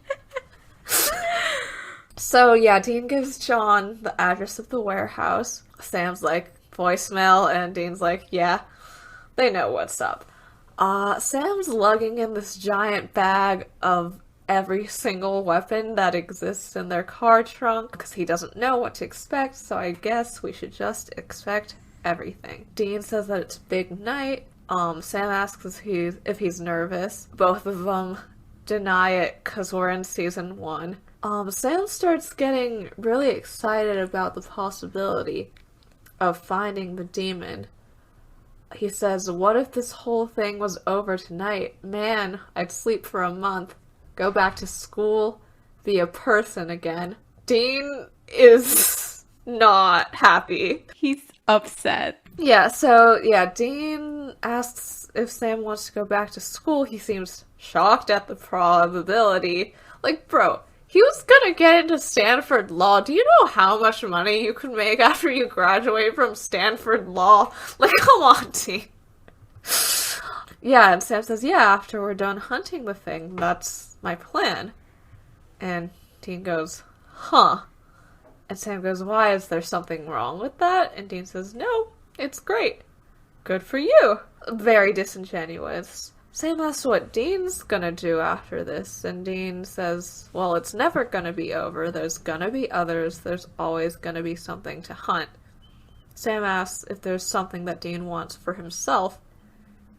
So yeah, Dean gives John the address of the warehouse. Sam's like, voicemail, and Dean's like, yeah, they know what's up. Sam's lugging in this giant bag of every single weapon that exists in their car trunk because he doesn't know what to expect, so I guess we should just expect everything. Dean says that it's big night, Sam asks if he's nervous. Both of them deny it because we're in season 1. Sam starts getting really excited about the possibility of finding the demon. He says, what if this whole thing was over tonight? Man, I'd sleep for a month, go back to school, be a person again. Dean is not happy. He's upset. Yeah, Dean asks if Sam wants to go back to school. He seems shocked at the probability. Like, bro, he was gonna get into Stanford Law. Do you know how much money you could make after you graduate from Stanford Law? Like, come on, Dean. Yeah, and Sam says, yeah, after we're done hunting the thing, that's my plan. And Dean goes, huh. And Sam goes, why, is there something wrong with that? And Dean says, no, it's great. Good for you. Very disingenuous. Sam asks what Dean's gonna do after this, and Dean says, well, it's never gonna be over. There's gonna be others. There's always gonna be something to hunt. Sam asks if there's something that Dean wants for himself,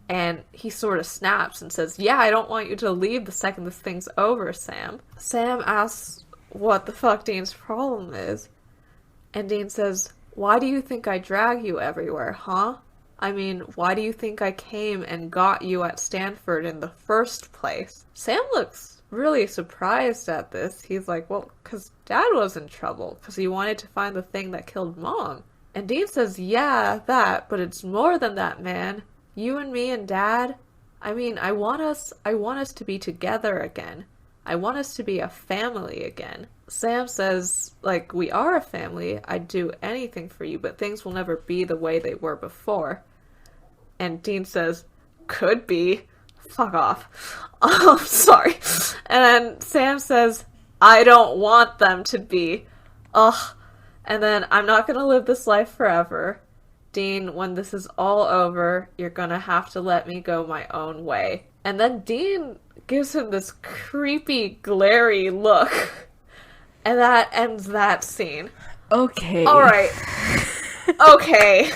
and he sort of snaps and says, yeah, I don't want you to leave the second this thing's over, Sam. Sam asks what the fuck Dean's problem is, and Dean says, why do you think I drag you everywhere, huh? I mean, why do you think I came and got you at Stanford in the first place? Sam looks really surprised at this. He's like, well, because Dad was in trouble, because he wanted to find the thing that killed Mom. And Dean says, yeah, that, but it's more than that, man. You and me and Dad, I mean, I want us to be together again. I want us to be a family again. Sam says, like, we are a family. I'd do anything for you, but things will never be the way they were before. And Dean says, could be. Fuck off. Sorry. And then Sam says, I don't want them to be. Ugh. And then, I'm not gonna live this life forever. Dean, when this is all over, you're gonna have to let me go my own way. And then Dean gives him this creepy, glary look. And that ends that scene. Okay. Alright. Okay.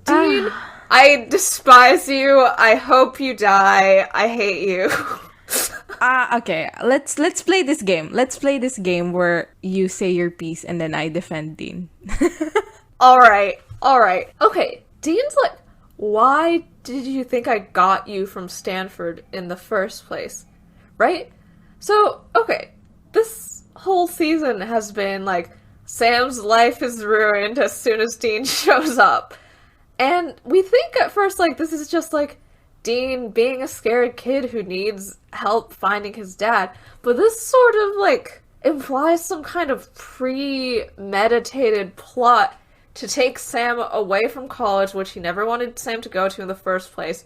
Dean, I despise you. I hope you die. I hate you. Okay. Let's play this game. Let's play this game where you say your piece and then I defend Dean. Alright. Okay, Dean's like, why did you think I got you from Stanford in the first place? Right? So, okay, this whole season has been like, Sam's life is ruined as soon as Dean shows up. And we think at first, like, this is just, like, Dean being a scared kid who needs help finding his dad. But this sort of, like, implies some kind of premeditated plot to take Sam away from college, which he never wanted Sam to go to in the first place,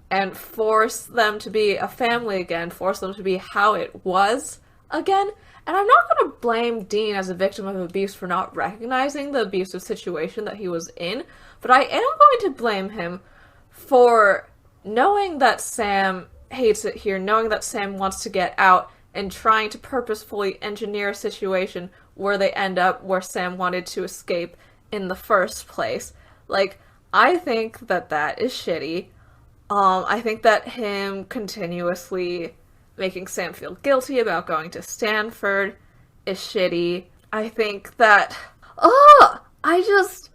and force them to be a family again, force them to be how it was again. And I'm not going to blame Dean as a victim of abuse for not recognizing the abusive situation that he was in, but I am going to blame him for knowing that Sam hates it here, knowing that Sam wants to get out, and trying to purposefully engineer a situation where they end up where Sam wanted to escape in the first place. Like, I think that is shitty. I think that him continuously making Sam feel guilty about going to Stanford is shitty. I think that, I just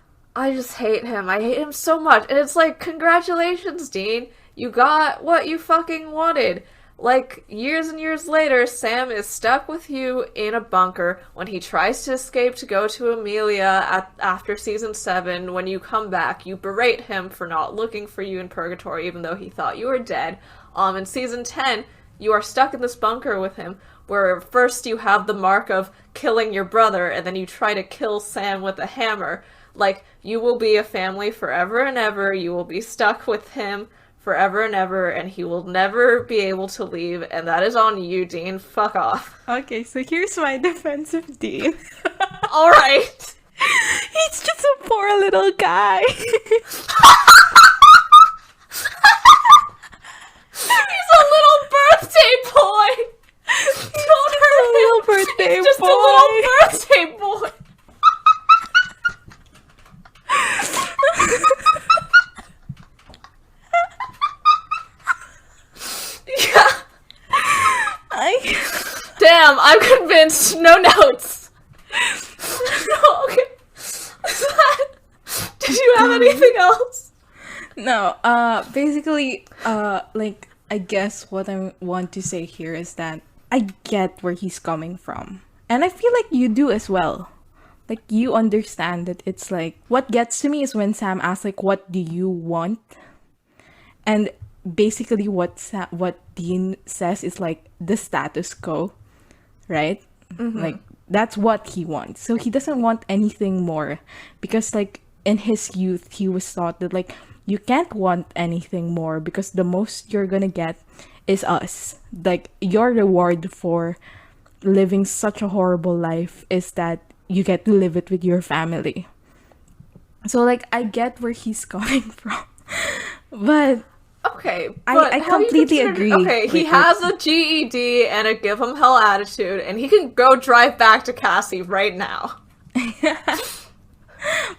hate him. I hate him so much. And it's like, congratulations, Dean. You got what you fucking wanted. Like, years and years later, Sam is stuck with you in a bunker when he tries to escape to go to Amelia after season 7. When you come back, you berate him for not looking for you in purgatory, even though he thought you were dead. In season 10, you are stuck in this bunker with him, where first you have the mark of killing your brother, and then you try to kill Sam with a hammer. Like, you will be a family forever and ever, you will be stuck with him forever and ever, and he will never be able to leave, and that is on you, Dean. Fuck off. Okay, so here's my defense of Dean. Alright! He's just a poor little guy. He's a little birthday boy! Don't hurt him! Little birthday He's just boy. a little birthday boy! Damn, I'm convinced. No notes. Okay. Did you have anything else? No, basically, like, I guess what I want to say here is that I get where he's coming from. And I feel like you do as well. Like, you understand that it's like, what gets to me is when Sam asks, like, what do you want? And basically what Dean says is, like, the status quo, right? Like, that's what he wants. So he doesn't want anything more. Because, like, in his youth, he was taught that, like, you can't want anything more because the most you're gonna get is us. Like, your reward for living such a horrible life is that you get to live it with your family. So, like, I get where he's coming from. But okay, but I completely agree. Okay, he has a GED and a give him hell attitude, and he can go drive back to Cassie right now.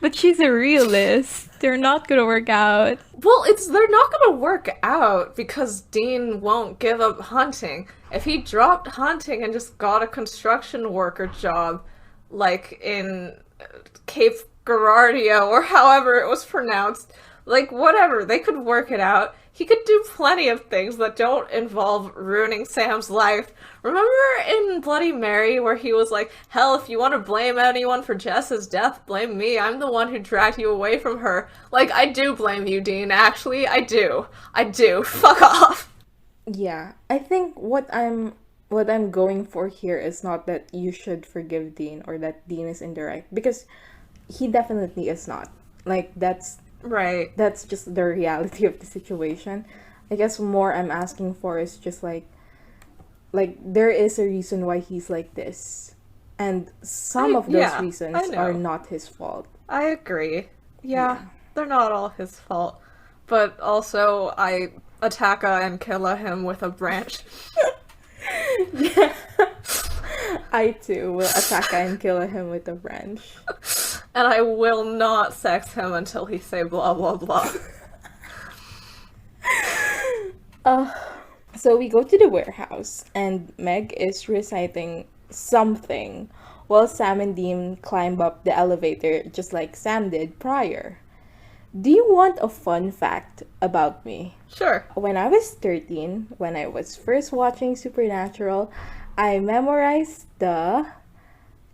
But she's a realist. They're not gonna work out. Well, they're not gonna work out because Dean won't give up hunting. If he dropped hunting and just got a construction worker job, like in Cape Girardeau or however it was pronounced, like whatever, they could work it out. He could do plenty of things that don't involve ruining Sam's life. Remember in Bloody Mary where he was like, hell, if you want to blame anyone for Jess's death, blame me. I'm the one who dragged you away from her. Like, I do blame you, Dean, actually. I do. Fuck off. Yeah, I think what I'm going for here is not that you should forgive Dean or that Dean is in the right, because he definitely is not. Like, that's just the reality of the situation. I guess more I'm asking for is just like there is a reason why he's like this, and some of those reasons are not his fault. I agree. Yeah, they're not all his fault, but also I attack and kill him with a branch. Yeah. I too will attack and kill him with a branch. And I will not sex him until he say blah blah blah. So we go to the warehouse, and Meg is reciting something while Sam and Dean climb up the elevator just like Sam did prior. Do you want a fun fact about me? Sure. When I was 13, when I was first watching Supernatural, I memorized the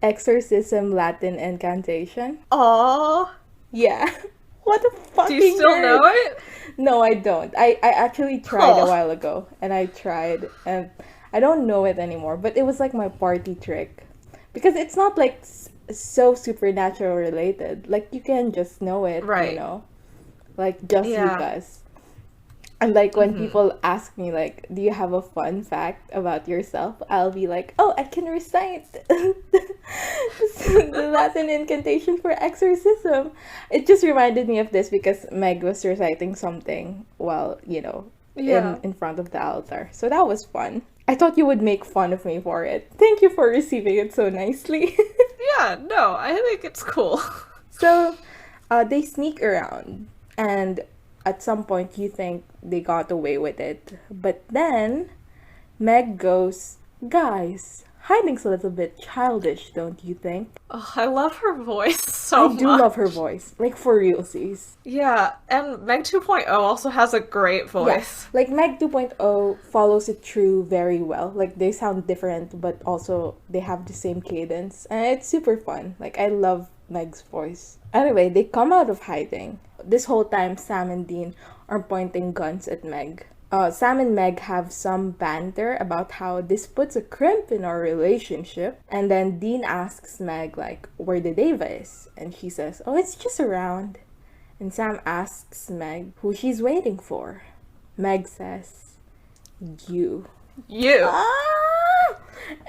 exorcism Latin incantation. Aww. Yeah. What a fucking Do you still nerd. know it? No, I don't. I actually tried a while ago, and I don't know it anymore, but it was like my party trick. Because it's not like so supernatural related. Like, you can just know it, right. You know? Like, just because. And like, when people ask me, like, do you have a fun fact about yourself? I'll be like, oh, I can recite the Latin incantation for exorcism. It just reminded me of this because Meg was reciting something while, in front of the altar. So that was fun. I thought you would make fun of me for it. Thank you for receiving it so nicely. Yeah, no, I think it's cool. So, they sneak around, and at some point you think they got away with it. But then Meg goes, guys, hiding's a little bit childish, don't you think? Oh, I love her voice so much. I do love her voice. Like, for realsies. Yeah, and Meg 2.0 also has a great voice. Yeah. Like, Meg 2.0 follows it through very well. Like, they sound different, but also they have the same cadence. And it's super fun. Like, I love Meg's voice. Anyway, they come out of hiding. This whole time, Sam and Dean are pointing guns at Meg. Sam and Meg have some banter about how this puts a crimp in our relationship. And then Dean asks Meg, like, where the Deva is. And she says, oh, it's just around. And Sam asks Meg who she's waiting for. Meg says, you. Ah!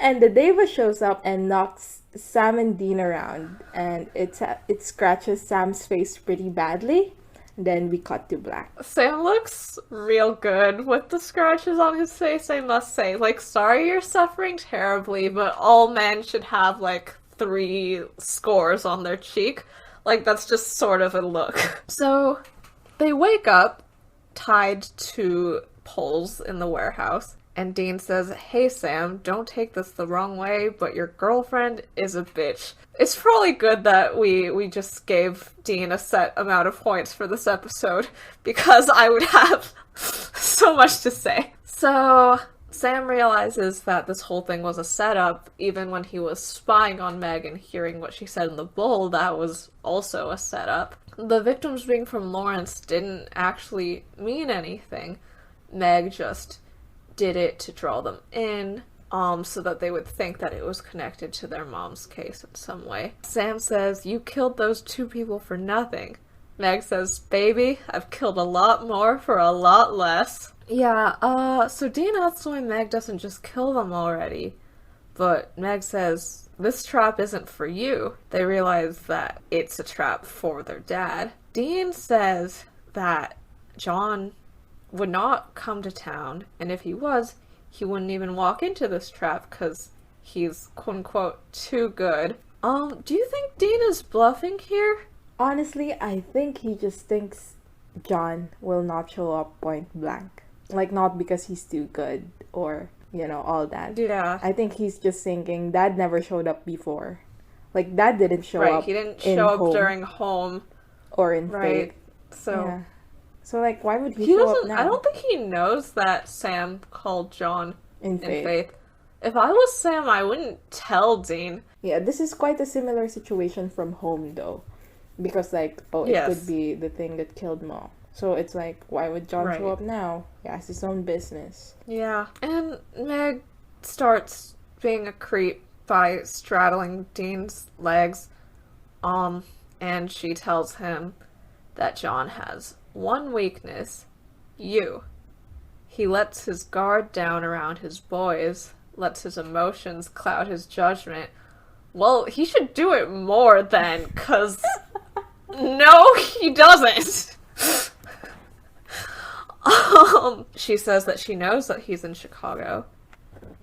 And the Deva shows up and knocks Sam and Dean around, and it scratches Sam's face pretty badly. Then we cut to black. Sam looks real good with the scratches on his face, I must say. Like, sorry you're suffering terribly, but all men should have, like, 3 scores on their cheek. Like, that's just sort of a look. So, they wake up tied to poles in the warehouse, And Dean says, "Hey Sam, don't take this the wrong way, but your girlfriend is a bitch." It's probably good that we just gave Dean a set amount of points for this episode, because I would have so much to say. So Sam realizes that this whole thing was a setup. Even when he was spying on Meg and hearing what she said in the bowl, that was also a setup. The victims being from Lawrence didn't actually mean anything. Meg just did it to draw them in, so that they would think that it was connected to their mom's case in some way. Sam says, "You killed those 2 people for nothing." Meg says, "Baby, I've killed a lot more for a lot less." Yeah, so Dean asks why Meg doesn't just kill them already, but Meg says, "This trap isn't for you." They realize that it's a trap for their dad. Dean says that John would not come to town, and if he was, he wouldn't even walk into this trap because he's quote-unquote too good. Do you think Dean is bluffing here? Honestly, I think he just thinks John will not show up point blank. Like, not because he's too good or, all that. Yeah. I think he's just thinking Dad never showed up before. Like, Dad didn't show up. Right, he didn't show up during home. Or in Faith. So... Yeah. So, like, why would he show up now? I don't think he knows that Sam called John in Faith. If I was Sam, I wouldn't tell Dean. Yeah, this is quite a similar situation from Home, though. Because, like, it could be the thing that killed Mom. So it's like, why would John show up now? He has his own business. Yeah. And Meg starts being a creep by straddling Dean's legs. And she tells him that John has one weakness: you. He lets his guard down around his boys, lets his emotions cloud his judgment. Well, he should do it more then, 'cause no, he doesn't. She says that she knows that he's in Chicago,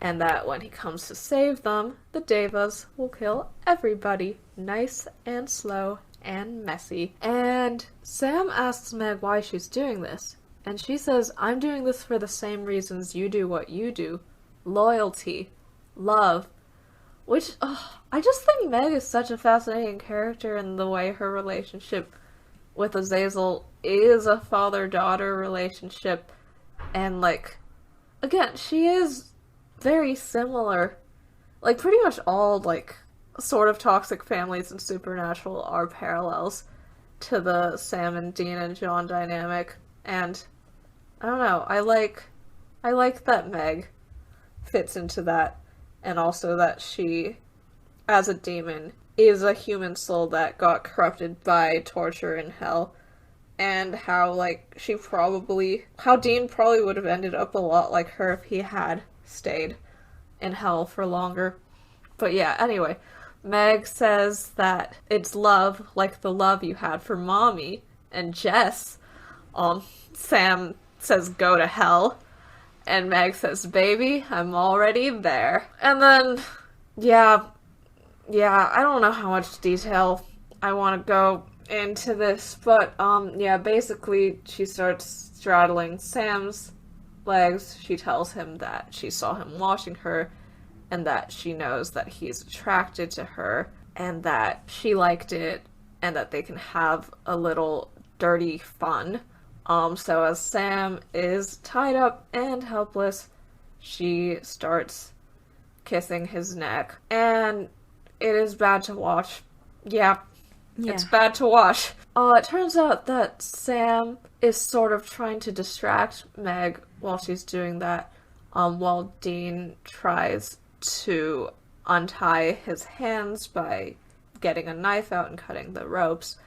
and that when he comes to save them, the Devas will kill everybody, nice and slow and messy. And Sam asks Meg why she's doing this, and she says, "I'm doing this for the same reasons you do what you do. Loyalty, love." Which, I just think Meg is such a fascinating character in the way her relationship with Azazel is a father-daughter relationship. And, like, again, she is very similar. Like, pretty much all, like, sort of toxic families in Supernatural are parallels to the Sam and Dean and John dynamic. And, I don't know, I like that Meg fits into that. And also that she, as a demon, is a human soul that got corrupted by torture in hell. And how, like, how Dean probably would have ended up a lot like her if he had stayed in hell for longer. But yeah, anyway, Meg says that it's love, like the love you had for Mommy and Jess. Sam says go to hell. And Meg says, "Baby, I'm already there." And then, yeah, I don't know how much detail I want to go into this, but, basically, she starts straddling Sam's legs. She tells him that she saw him washing her, and that she knows that he's attracted to her, and that she liked it, and that they can have a little dirty fun. So as Sam is tied up and helpless, she starts kissing his neck. And it is bad to watch. Yeah. It's bad to watch. It turns out that Sam is sort of trying to distract Meg while she's doing that, while Dean tries to untie his hands by getting a knife out and cutting the ropes.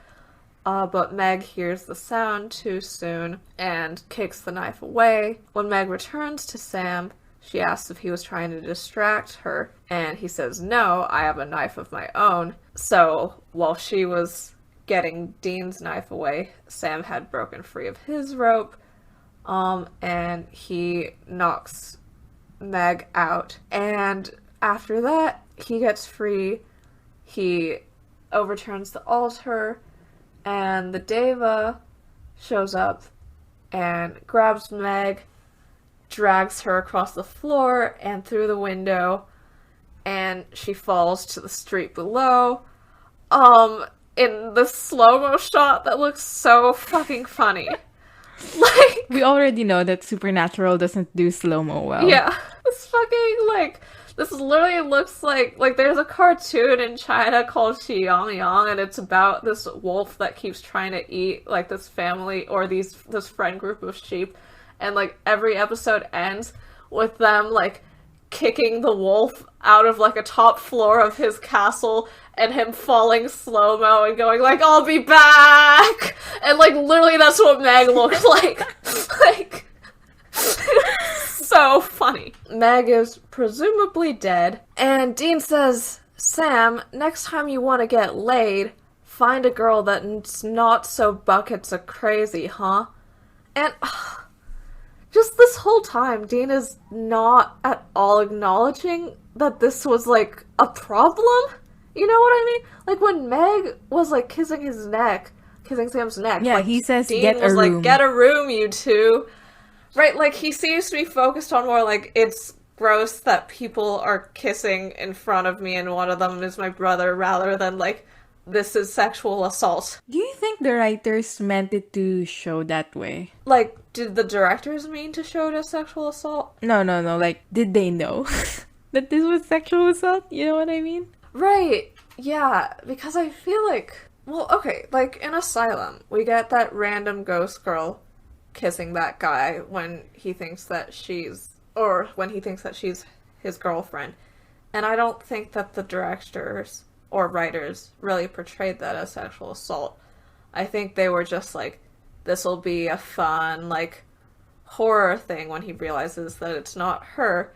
But Meg hears the sound too soon and kicks the knife away. When Meg returns to Sam, she asks if he was trying to distract her, and he says, "No, I have a knife of my own." So, while she was getting Dean's knife away, Sam had broken free of his rope, and he knocks Meg out. And after that, he gets free, he overturns the altar, and the Deva shows up and grabs Meg, drags her across the floor and through the window, and she falls to the street below. In the slow-mo shot that looks so fucking funny. Like, we already know that Supernatural doesn't do slow-mo well. yeah. This fucking, like, this literally looks like there's a cartoon in China called Xiyang Yang, and it's about this wolf that keeps trying to eat, like, this family, or this friend group of sheep, and, like, every episode ends with them, like, kicking the wolf out of, like, a top floor of his castle, and him falling slow-mo and going, like, I'll be back! And, like, literally that's what Meg looked like. Like, so funny. Meg is presumably dead, and Dean says, Sam, next time you want to get laid, find a girl that's not so buckets of crazy, huh? And just this whole time, Dean is not at all acknowledging that this was, like, a problem. You know what I mean? Like, when Meg was, like, kissing Sam's neck. Yeah, like, he says, Dean get a was room. Like, get a room, you two. Right, like, he seems to be focused on more, like, it's gross that people are kissing in front of me and one of them is my brother, rather than, like, this is sexual assault. Do you think the writers meant it to show that way? Like, did the directors mean to show it as sexual assault? No. Like, did they know that this was sexual assault? You know what I mean? Right, yeah, because I feel like, well, okay, like, in Asylum, we get that random ghost girl kissing that guy when he thinks that she's his girlfriend, and I don't think that the directors or writers really portrayed that as sexual assault. I think they were just like, this'll be a fun, like, horror thing when he realizes that it's not her.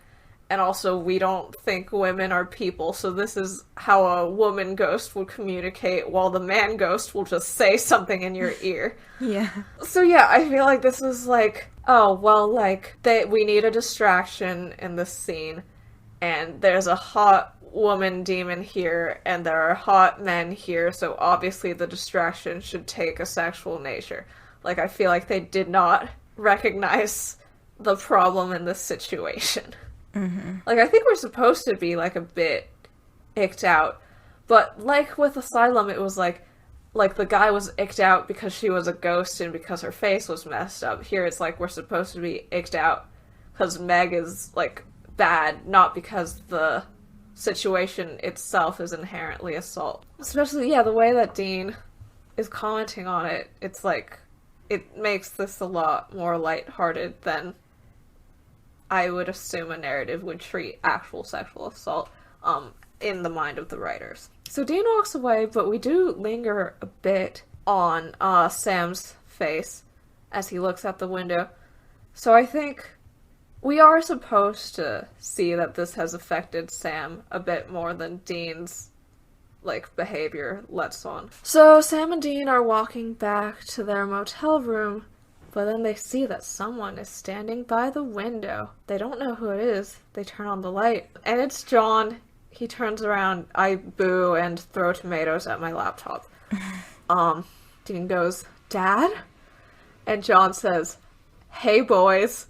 And also, we don't think women are people, so this is how a woman ghost would communicate, while the man ghost will just say something in your ear. Yeah. So yeah, I feel like this is like, oh, well, like, we need a distraction in this scene, and there's a hot woman demon here, and there are hot men here, so obviously the distraction should take a sexual nature. Like, I feel like they did not recognize the problem in this situation. Mm-hmm. Like, I think we're supposed to be, like, a bit icked out. But, like, with Asylum, it was like, the guy was icked out because she was a ghost and because her face was messed up. Here, it's like, we're supposed to be icked out because Meg is, like, bad, not because the situation itself is inherently assault. Especially, yeah, the way that Dean is commenting on it, it's like, it makes this a lot more lighthearted than I would assume a narrative would treat actual sexual assault in the mind of the writers. So Dean walks away, but we do linger a bit on Sam's face as he looks out the window. So I think we are supposed to see that this has affected Sam a bit more than Dean's, like, behavior lets on. So Sam and Dean are walking back to their motel room, but then they see that someone is standing by the window. They don't know who it is. They turn on the light, and it's John. He turns around. I boo and throw tomatoes at my laptop. Dean goes, Dad? And John says, hey, boys.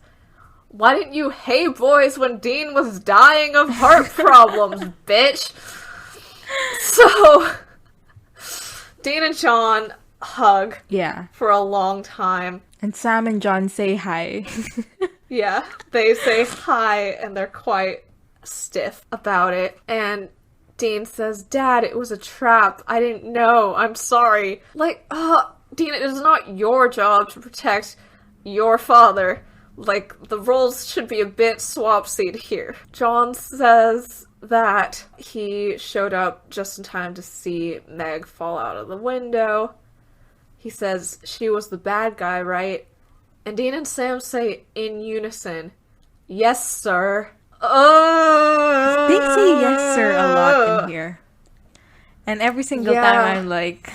Why didn't you hey, boys, when Dean was dying of heart problems, bitch? So, Dean and John hug. Yeah. For a long time. And Sam and John say hi. Yeah, they say hi, and they're quite stiff about it. And Dean says, Dad, it was a trap. I didn't know. I'm sorry. Like, Dean, it is not your job to protect your father. Like, the roles should be a bit swapsied here. John says that he showed up just in time to see Meg fall out of the window. He says, she was the bad guy, right? And Dean and Sam say in unison, yes, sir. They say yes, sir, a lot in here. And every single time I'm like,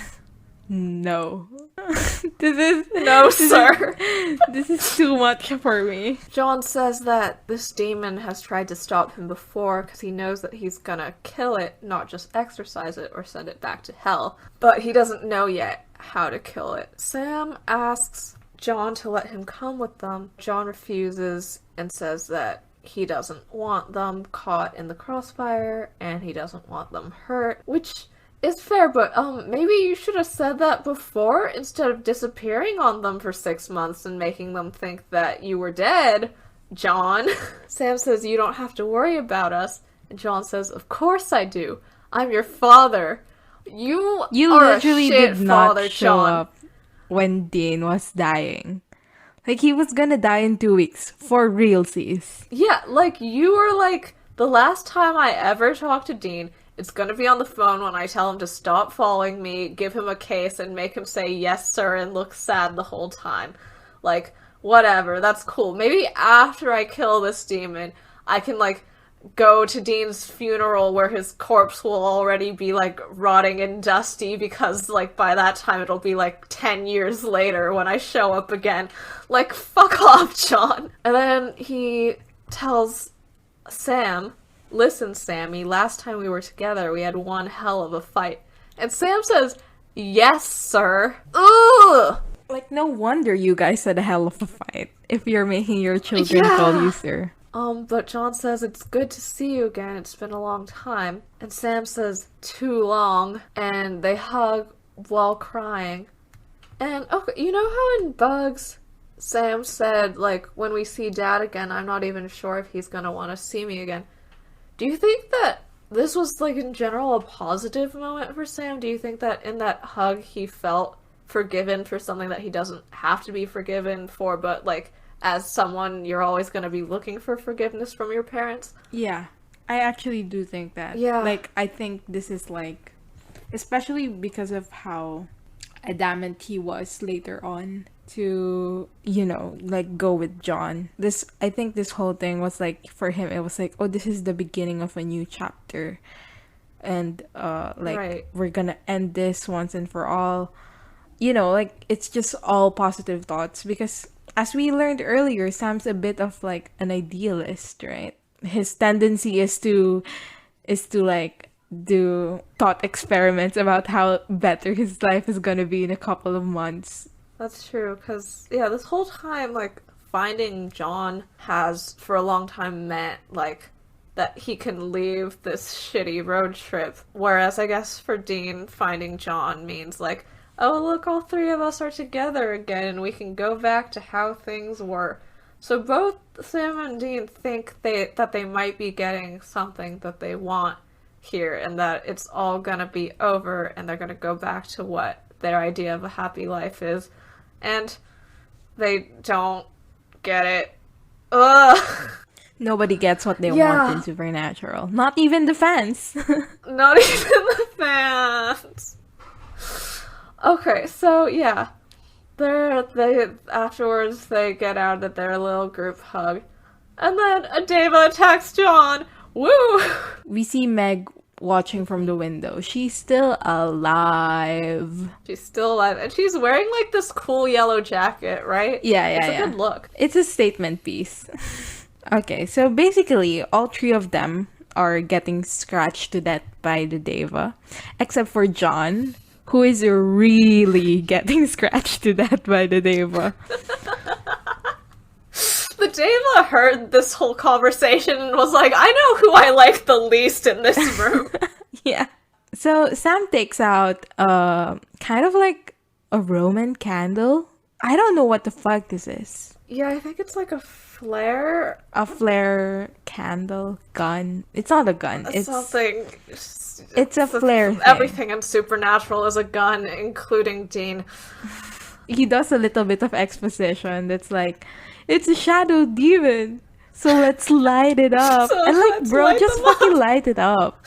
no. Sir. This is too much for me. John says that this demon has tried to stop him before because he knows that he's gonna kill it, not just exorcise it or send it back to hell. But he doesn't know yet how to kill it. Sam asks John to let him come with them. John refuses and says that he doesn't want them caught in the crossfire, and he doesn't want them hurt, which is fair, but maybe you should have said that before instead of disappearing on them for 6 months and making them think that you were dead, John. Sam says, you don't have to worry about us, and John says, of course I do. I'm your father. You are literally a shit did not father, show John. up when Dean was dying. Like, he was gonna die in 2 weeks, for realsies. Yeah, like, you were like, the last time I ever talked to Dean, it's gonna be on the phone when I tell him to stop following me, give him a case, and make him say, yes, sir, and look sad the whole time. Like, whatever, that's cool. Maybe after I kill this demon, I can, like, go to Dean's funeral where his corpse will already be, like, rotting and dusty because, like, by that time it'll be, like, 10 years later when I show up again. Like, fuck off, John. And then he tells Sam, listen, Sammy, last time we were together we had one hell of a fight. And Sam says, yes, sir. Ugh! Like, no wonder you guys had a hell of a fight if you're making your children call you sir. But John says, it's good to see you again, it's been a long time. And Sam says, too long. And they hug while crying. And, okay, you know how in Bugs, Sam said, like, when we see Dad again, I'm not even sure if he's gonna want to see me again. Do you think that this was, like, in general, a positive moment for Sam? Do you think that in that hug he felt forgiven for something that he doesn't have to be forgiven for, but, like, as someone, you're always going to be looking for forgiveness from your parents? Yeah, I actually do think that. Yeah. Like, I think this is, like, especially because of how adamant he was later on to, you know, like, go with John. I think this whole thing was, like, for him, it was like, oh, this is the beginning of a new chapter. And, like, right. We're gonna end this once and for all. You know, like, it's just all positive thoughts because, as we learned earlier, Sam's a bit of, like, an idealist, right? His tendency is to like, do thought experiments about how better his life is gonna be in a couple of months. That's true, because, yeah, this whole time, like, finding John has, for a long time, meant, like, that he can leave this shitty road trip. Whereas, I guess, for Dean, finding John means, like, oh, look, all three of us are together again, and we can go back to how things were. So both Sam and Dean think that they might be getting something that they want here, and that it's all gonna be over, and they're gonna go back to what their idea of a happy life is. And they don't get it. Ugh! Nobody gets what they want in Supernatural. Not even the fans. Not even the fans. Okay, so yeah, afterwards they get out of their little group hug, and then Adeva attacks John. Woo! We see Meg watching from the window. She's still alive. She's still alive, and she's wearing like this cool yellow jacket, right? Yeah, it's a good look. It's a statement piece. Okay, so basically all three of them are getting scratched to death by the Deva, except for John, who is really getting scratched to death by the Deva. The Deva heard this whole conversation and was like, I know who I like the least in this room. Yeah. So Sam takes out kind of like a Roman candle. I don't know what the fuck this is. Yeah, I think it's like a flare. A flare candle gun. It's not a gun. It's something. It's a flare thing. Everything in Supernatural is a gun, including Dean. He does a little bit of exposition that's like, it's a shadow demon, so let's light it up. So and like, bro, just fucking light it up.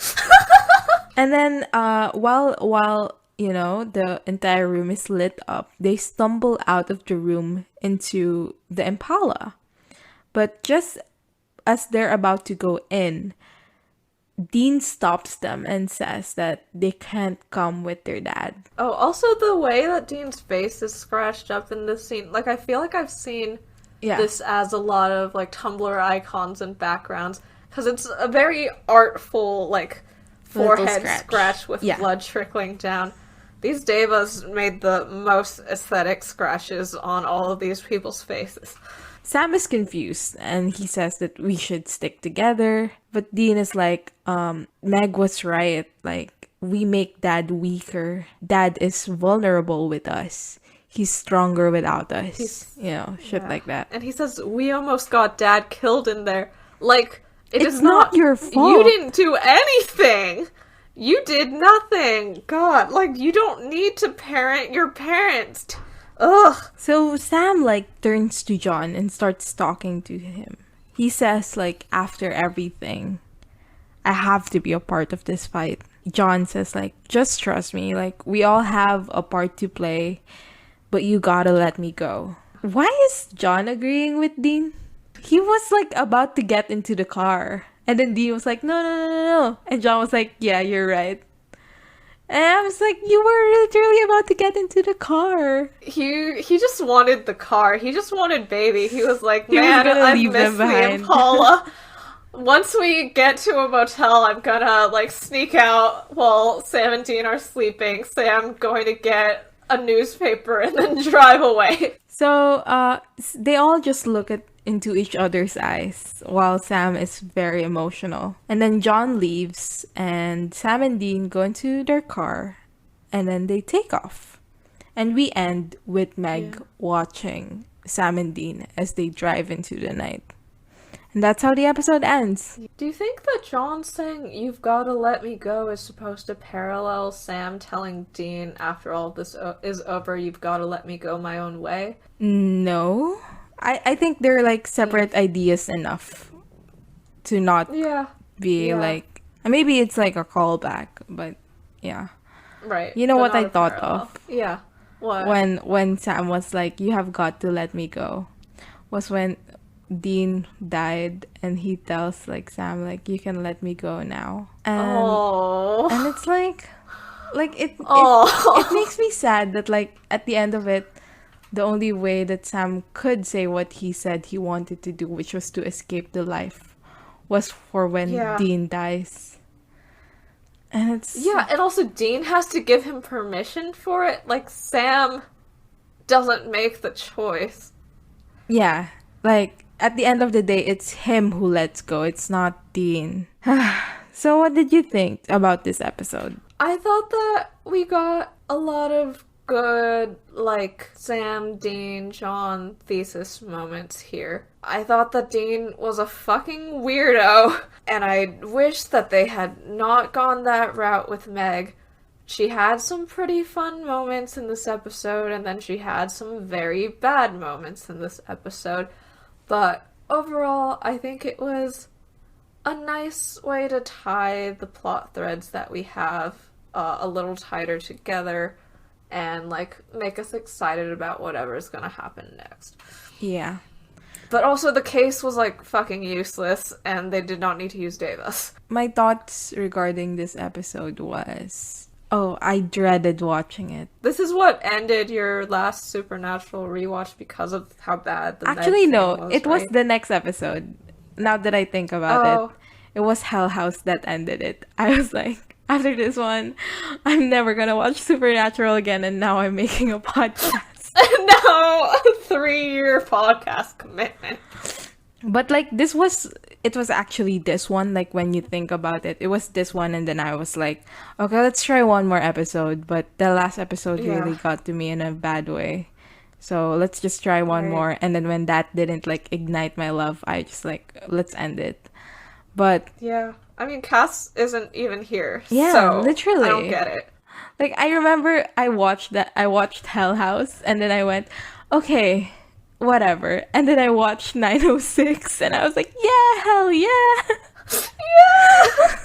And then while you know the entire room is lit up, they stumble out of the room into the Impala. But just as they're about to go in, Dean stops them and says that they can't come with their dad. Oh, also the way that Dean's face is scratched up in this scene, like, I feel like I've seen this as a lot of, like, Tumblr icons and backgrounds, because it's a very artful, like, forehead scratch with blood trickling down. These devas made the most aesthetic scratches on all of these people's faces. Sam is confused and he says that we should stick together. But Dean is like, Meg was right. Like, we make Dad weaker. Dad is vulnerable with us. He's stronger without us. Shit like that. And he says, we almost got Dad killed in there. Like, it's not your fault. You didn't do anything. You did nothing. God, like, you don't need to parent your parents. Ugh. So Sam, like, turns to John and starts talking to him. He says, like, after everything, I have to be a part of this fight. John says, like, just trust me. Like, we all have a part to play, but you gotta let me go. Why is John agreeing with Dean? He was, like, about to get into the car. And then Dean was like, no. And John was like, yeah, you're right. And I was like, you were literally about to get into the car. He just wanted the car. He just wanted baby. He was like, man, I miss the Impala. Once we get to a motel, I'm gonna, like, sneak out while Sam and Dean are sleeping. Say I'm going to get a newspaper and then drive away. So, they all just look into each other's eyes while Sam is very emotional. And then John leaves and Sam and Dean go into their car and then they take off. And we end with Meg watching Sam and Dean as they drive into the night. And that's how the episode ends. Do you think that John saying, you've got to let me go, is supposed to parallel Sam telling Dean, after all this is over, you've got to let me go my own way? No. I think they're, like, separate ideas enough to not be, like... Maybe it's, like, a callback, but, yeah. Right. You know what I thought of? Yeah. What? When Sam was like, you have got to let me go, was when Dean died and he tells, like, Sam, like, you can let me go now. And it's like it makes me sad that, like, at the end of it, the only way that Sam could say what he said he wanted to do, which was to escape the life, was for when Dean dies. And it's... Yeah, and also Dean has to give him permission for it. Like, Sam doesn't make the choice. Yeah, like, at the end of the day, it's him who lets go. It's not Dean. So what did you think about this episode? I thought that we got a lot of good, like, Sam, Dean, John thesis moments here. I thought that Dean was a fucking weirdo, and I wish that they had not gone that route with Meg. She had some pretty fun moments in this episode, and then she had some very bad moments in this episode. But overall, I think it was a nice way to tie the plot threads that we have a little tighter together and, like, make us excited about whatever's gonna happen next. Yeah. But also the case was, like, fucking useless, and they did not need to use Davis. My thoughts regarding this episode was... Oh, I dreaded watching it. This is what ended your last Supernatural rewatch because of how bad the Actually, no. It was right? the next episode. Now that I think about it was Hell House that ended it. I was like, after this one, I'm never gonna watch Supernatural again, and now I'm making a podcast. No, a 3-year podcast commitment. But, like, it was actually this one, like, when you think about it. It was this one, and then I was like, okay, let's try one more episode. But the last episode really got to me in a bad way. So let's just try one more. And then when that didn't, like, ignite my love, I just, like, let's end it. But... Yeah. I mean, Cass isn't even here. Yeah, so literally. I don't get it. Like, I remember I watched Hell House, and then I went, okay, whatever. And then I watched 906, and I was like, yeah, hell yeah. Yeah!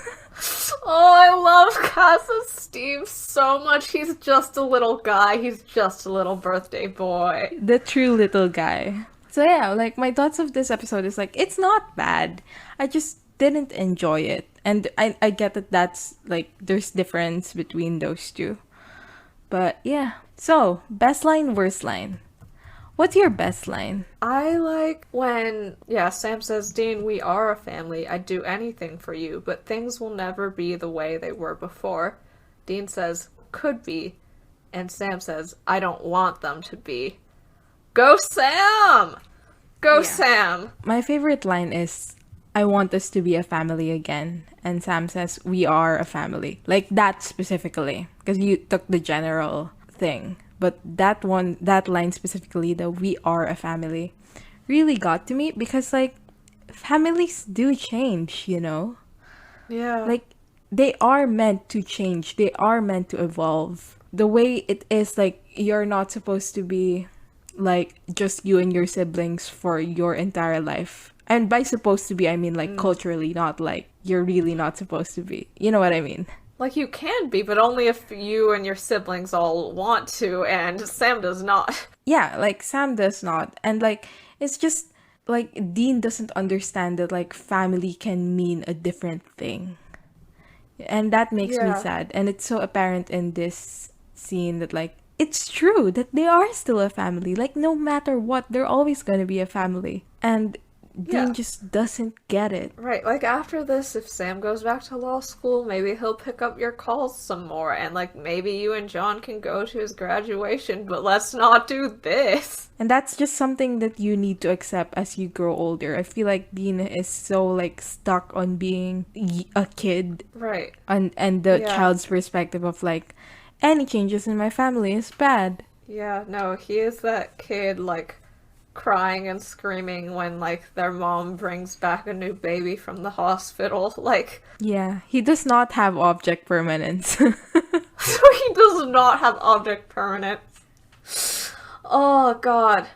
Oh, I love Cass's Steve so much. He's just a little guy. He's just a little birthday boy. The true little guy. So yeah, like, my thoughts of this episode is, like, it's not bad. I just didn't enjoy it. And I get that that's, like, there's difference between those two. But yeah. So, best line, worst line. What's your best line? I like when, Sam says, Dean, we are a family. I'd do anything for you, but things will never be the way they were before. Dean says, could be. And Sam says, I don't want them to be. Go Sam! Go Sam! My favorite line is, I want us to be a family again. And Sam says, we are a family. Like that specifically. Because you took the general thing. But that line specifically, the we are a family, really got to me because, like, families do change, you know? Yeah. Like, they are meant to change. They are meant to evolve. The way it is, like, you're not supposed to be, like, just you and your siblings for your entire life. And by supposed to be, I mean, like, culturally, not like you're really not supposed to be. You know what I mean? Like, you can be, but only if you and your siblings all want to, and Sam does not. Yeah, like, Sam does not. And, like, it's just, like, Dean doesn't understand that, like, family can mean a different thing. And that makes me sad. And it's so apparent in this scene that, like, it's true that they are still a family. Like, no matter what, they're always going to be a family. And Dean just doesn't get it. Right, like after this, if Sam goes back to law school, maybe he'll pick up your calls some more, and like maybe you and John can go to his graduation, but let's not do this. And that's just something that you need to accept as you grow older. I feel like Dean is so like stuck on being a kid. Right. And the child's perspective of like, any changes in my family is bad. Yeah, no, he is that kid like crying and screaming when like their mom brings back a new baby from the hospital. Like, yeah, he does not have object permanence. He does not have object permanence. Oh god,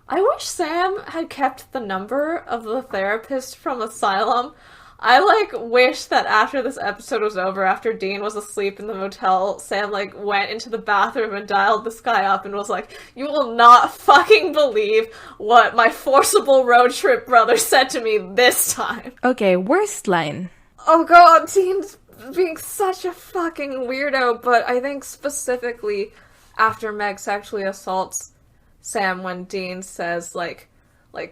I wish Sam had kept the number of the therapist from Asylum. I like wish that after this episode was over, after Dean was asleep in the motel, Sam like went into the bathroom and dialed this guy up and was like, you will not fucking believe what my forcible road trip brother said to me this time. Okay, worst line. Oh god, Dean's being such a fucking weirdo, but I think specifically after Meg sexually assaults Sam when Dean says like,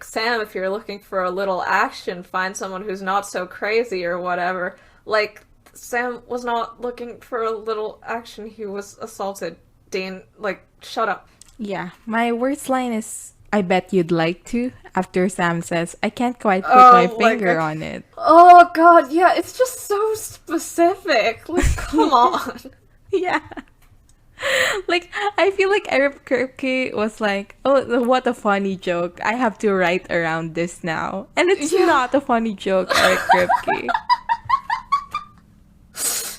Sam, if you're looking for a little action, find someone who's not so crazy or whatever. Like, Sam was not looking for a little action, he was assaulted. Dean, like, shut up. Yeah, my worst line is, I bet you'd like to, after Sam says, I can't quite put my finger on it. Oh god, yeah, it's just so specific. Like, come on. Yeah. Like, I feel like Eric Kripke was like, oh, what a funny joke. I have to write around this now. And it's not a funny joke, Eric Kripke.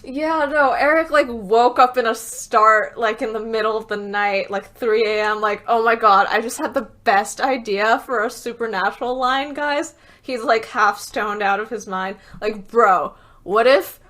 Yeah, no, Eric, like, woke up in a start, like, in the middle of the night, like, 3 a.m., like, oh my god, I just had the best idea for a supernatural line, guys. He's, like, half stoned out of his mind. Like, bro, what if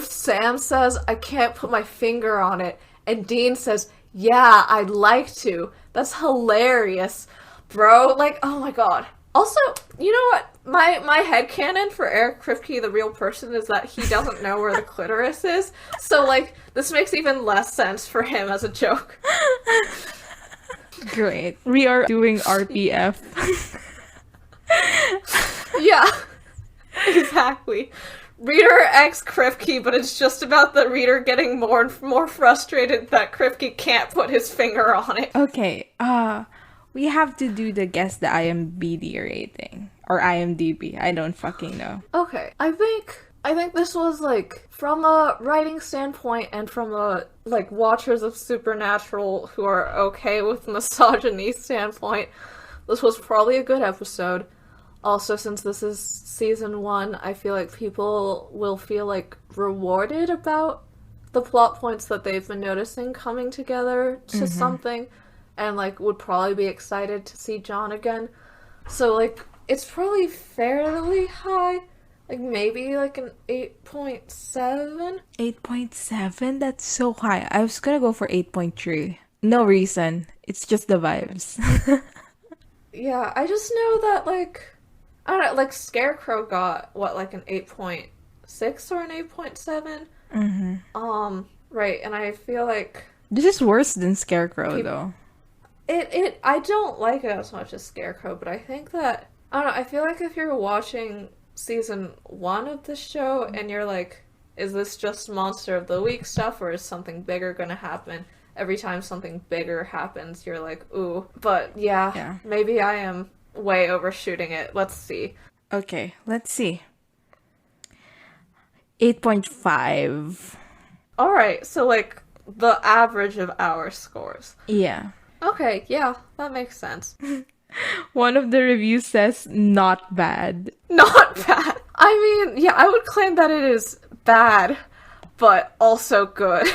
Sam says, I can't put my finger on it, and Dean says, yeah, I'd like to. That's hilarious. Bro, like, oh my god. Also, you know what? My headcanon for Eric Kripke, the real person, is that he doesn't know where the clitoris is. So, like, this makes even less sense for him as a joke. Great. We are doing RPF. Yeah. Exactly. Reader X Kripke, but it's just about the reader getting more and more frustrated that Kripke can't put his finger on it. Okay, we have to do the guess the IMDb rating. Or IMDb, I don't fucking know. Okay, I think this was, like, from a writing standpoint and from a, like, watchers of Supernatural who are okay with misogyny standpoint, this was probably a good episode. Also, since this is season 1, I feel like people will feel, like, rewarded about the plot points that they've been noticing coming together to something, and, like, would probably be excited to see John again. So, like, it's probably fairly high. Like, maybe, like, an 8.7? 8.7? That's so high. I was gonna go for 8.3. No reason. It's just the vibes. Yeah, I just know that, like, I don't know, like, Scarecrow got, what, like an 8.6 or an 8.7? Right, and I feel like... This is worse than Scarecrow, though. I don't like it as much as Scarecrow, but I think that, I don't know, I feel like if you're watching season 1 of the show, and you're like, is this just Monster of the Week stuff, or is something bigger gonna happen? every time something bigger happens, you're like, ooh. But yeah, maybe I am way overshooting it. Let's see. Okay, let's see. 8.5. Alright, so like the average of our scores. Yeah. Okay, yeah, that makes sense. One of the reviews says not bad. Not bad. I mean, yeah, I would claim that it is bad, but also good.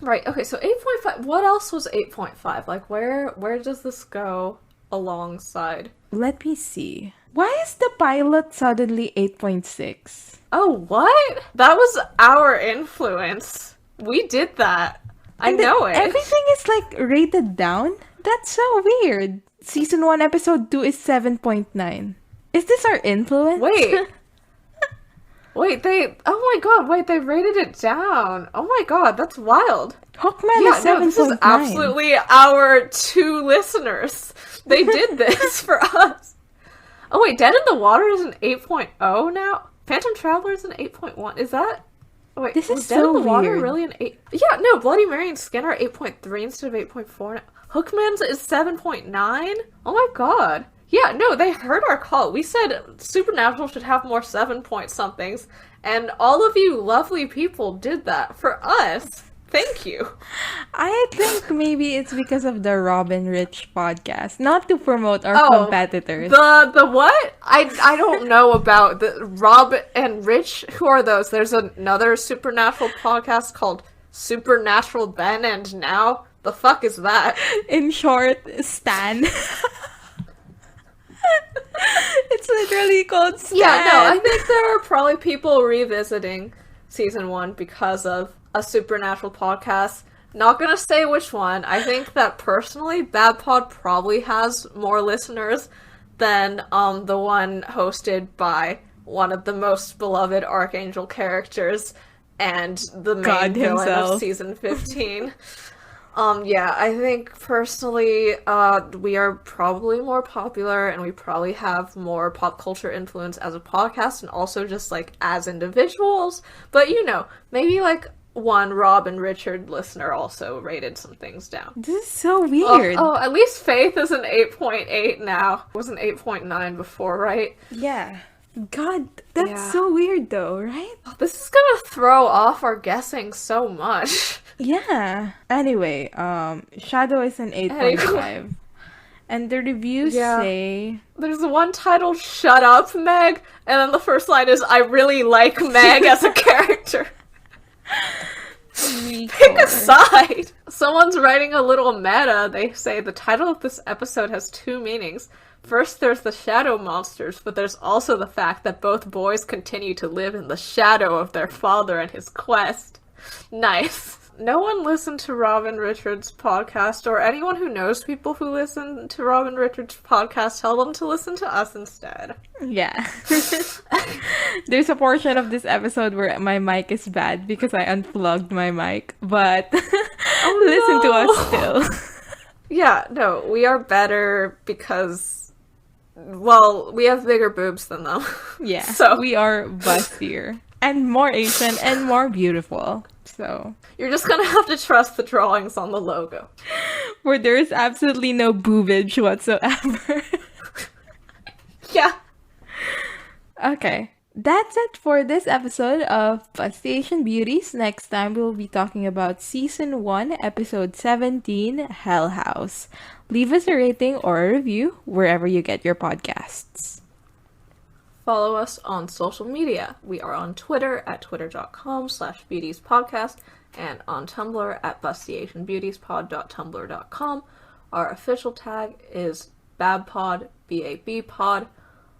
Right, okay, so 8.5. What else was 8.5? Like, where does this go alongside? Let me see. Why is the pilot suddenly 8.6? Oh, what? That was our influence. We did that. I know it. Everything is like rated down? That's so weird. Season 1, episode 2 is 7.9. Is this our influence? Wait, they rated it down. Oh my god, that's wild. Hookman is 7.9. No, this is absolutely our 2 listeners. They did this for us. Oh wait, Dead in the Water is an 8.0 now? Phantom Traveler is an 8.1. Is that... Wait, this is Dead so in the Water weird. really an 8? Yeah, no, Bloody Mary and Skin are 8.3 instead of 8.4 now. Hookman's is 7.9? Oh my god. Yeah, no, they heard our call. We said Supernatural should have more 7-point-somethings, and all of you lovely people did that for us. Thank you. I think maybe it's because of the Robin Rich podcast. Not to promote our competitors. The what? I don't know about the Rob and Rich. Who are those? There's another Supernatural podcast called Supernatural Then and Now. The fuck is that? In short, Stan. It's literally called Stan. Yeah, no, I think there are probably people revisiting season 1 because of a Supernatural podcast. Not gonna say which one. I think that personally, Bad Pod probably has more listeners than the one hosted by one of the most beloved Archangel characters and the main God villain himself. of season 15. Yeah, I think personally, we are probably more popular and we probably have more pop culture influence as a podcast and also just, like, as individuals. But, you know, maybe, like, one Rob and Richard listener also rated some things down. This is so weird. Oh, at least Faith is an 8.8 now. It was an 8.9 before, right? Yeah. God, that's so weird though, right? This is gonna throw off our guessing so much. Yeah. Anyway, Shadow is an 8.5. And the reviews say... There's one titled Shut Up, Meg, and then the first line is, I really like Meg as a character. Pick a side! Someone's writing a little meta. They say, the title of this episode has 2 meanings. First, there's the shadow monsters, but there's also the fact that both boys continue to live in the shadow of their father and his quest. Nice. No one listened to Robin Richards' podcast, or anyone who knows people who listen to Robin Richards' podcast, tell them to listen to us instead. Yeah. There's a portion of this episode where my mic is bad because I unplugged my mic, but listen to us still. Yeah, no, we are better because, well, we have bigger boobs than them. Yeah, so we are bustier and more Asian and more beautiful. So you're just gonna have to trust the drawings on the logo, where there is absolutely no boobage whatsoever. Yeah. Okay, that's it for this episode of Busty Asian Beauties. Next time we'll be talking about Season 1, Episode 17, Hell House. Leave us a rating or a review wherever you get your podcasts. Follow us on social media. We are on Twitter at twitter.com/beautiespodcast and on Tumblr at bustyasianbeautiespod.tumblr.com. Our official tag is BABPOD, BABPod.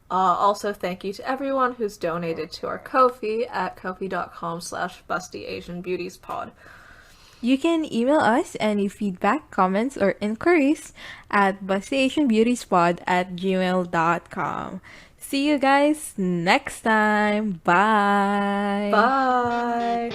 Also, thank you to everyone who's donated to our Ko-fi at ko-fi.com/bustyasianbeautiespod. You can email us any feedback, comments, or inquiries at bustyasianbeautiespod@gmail.com. See you guys next time. Bye. Bye.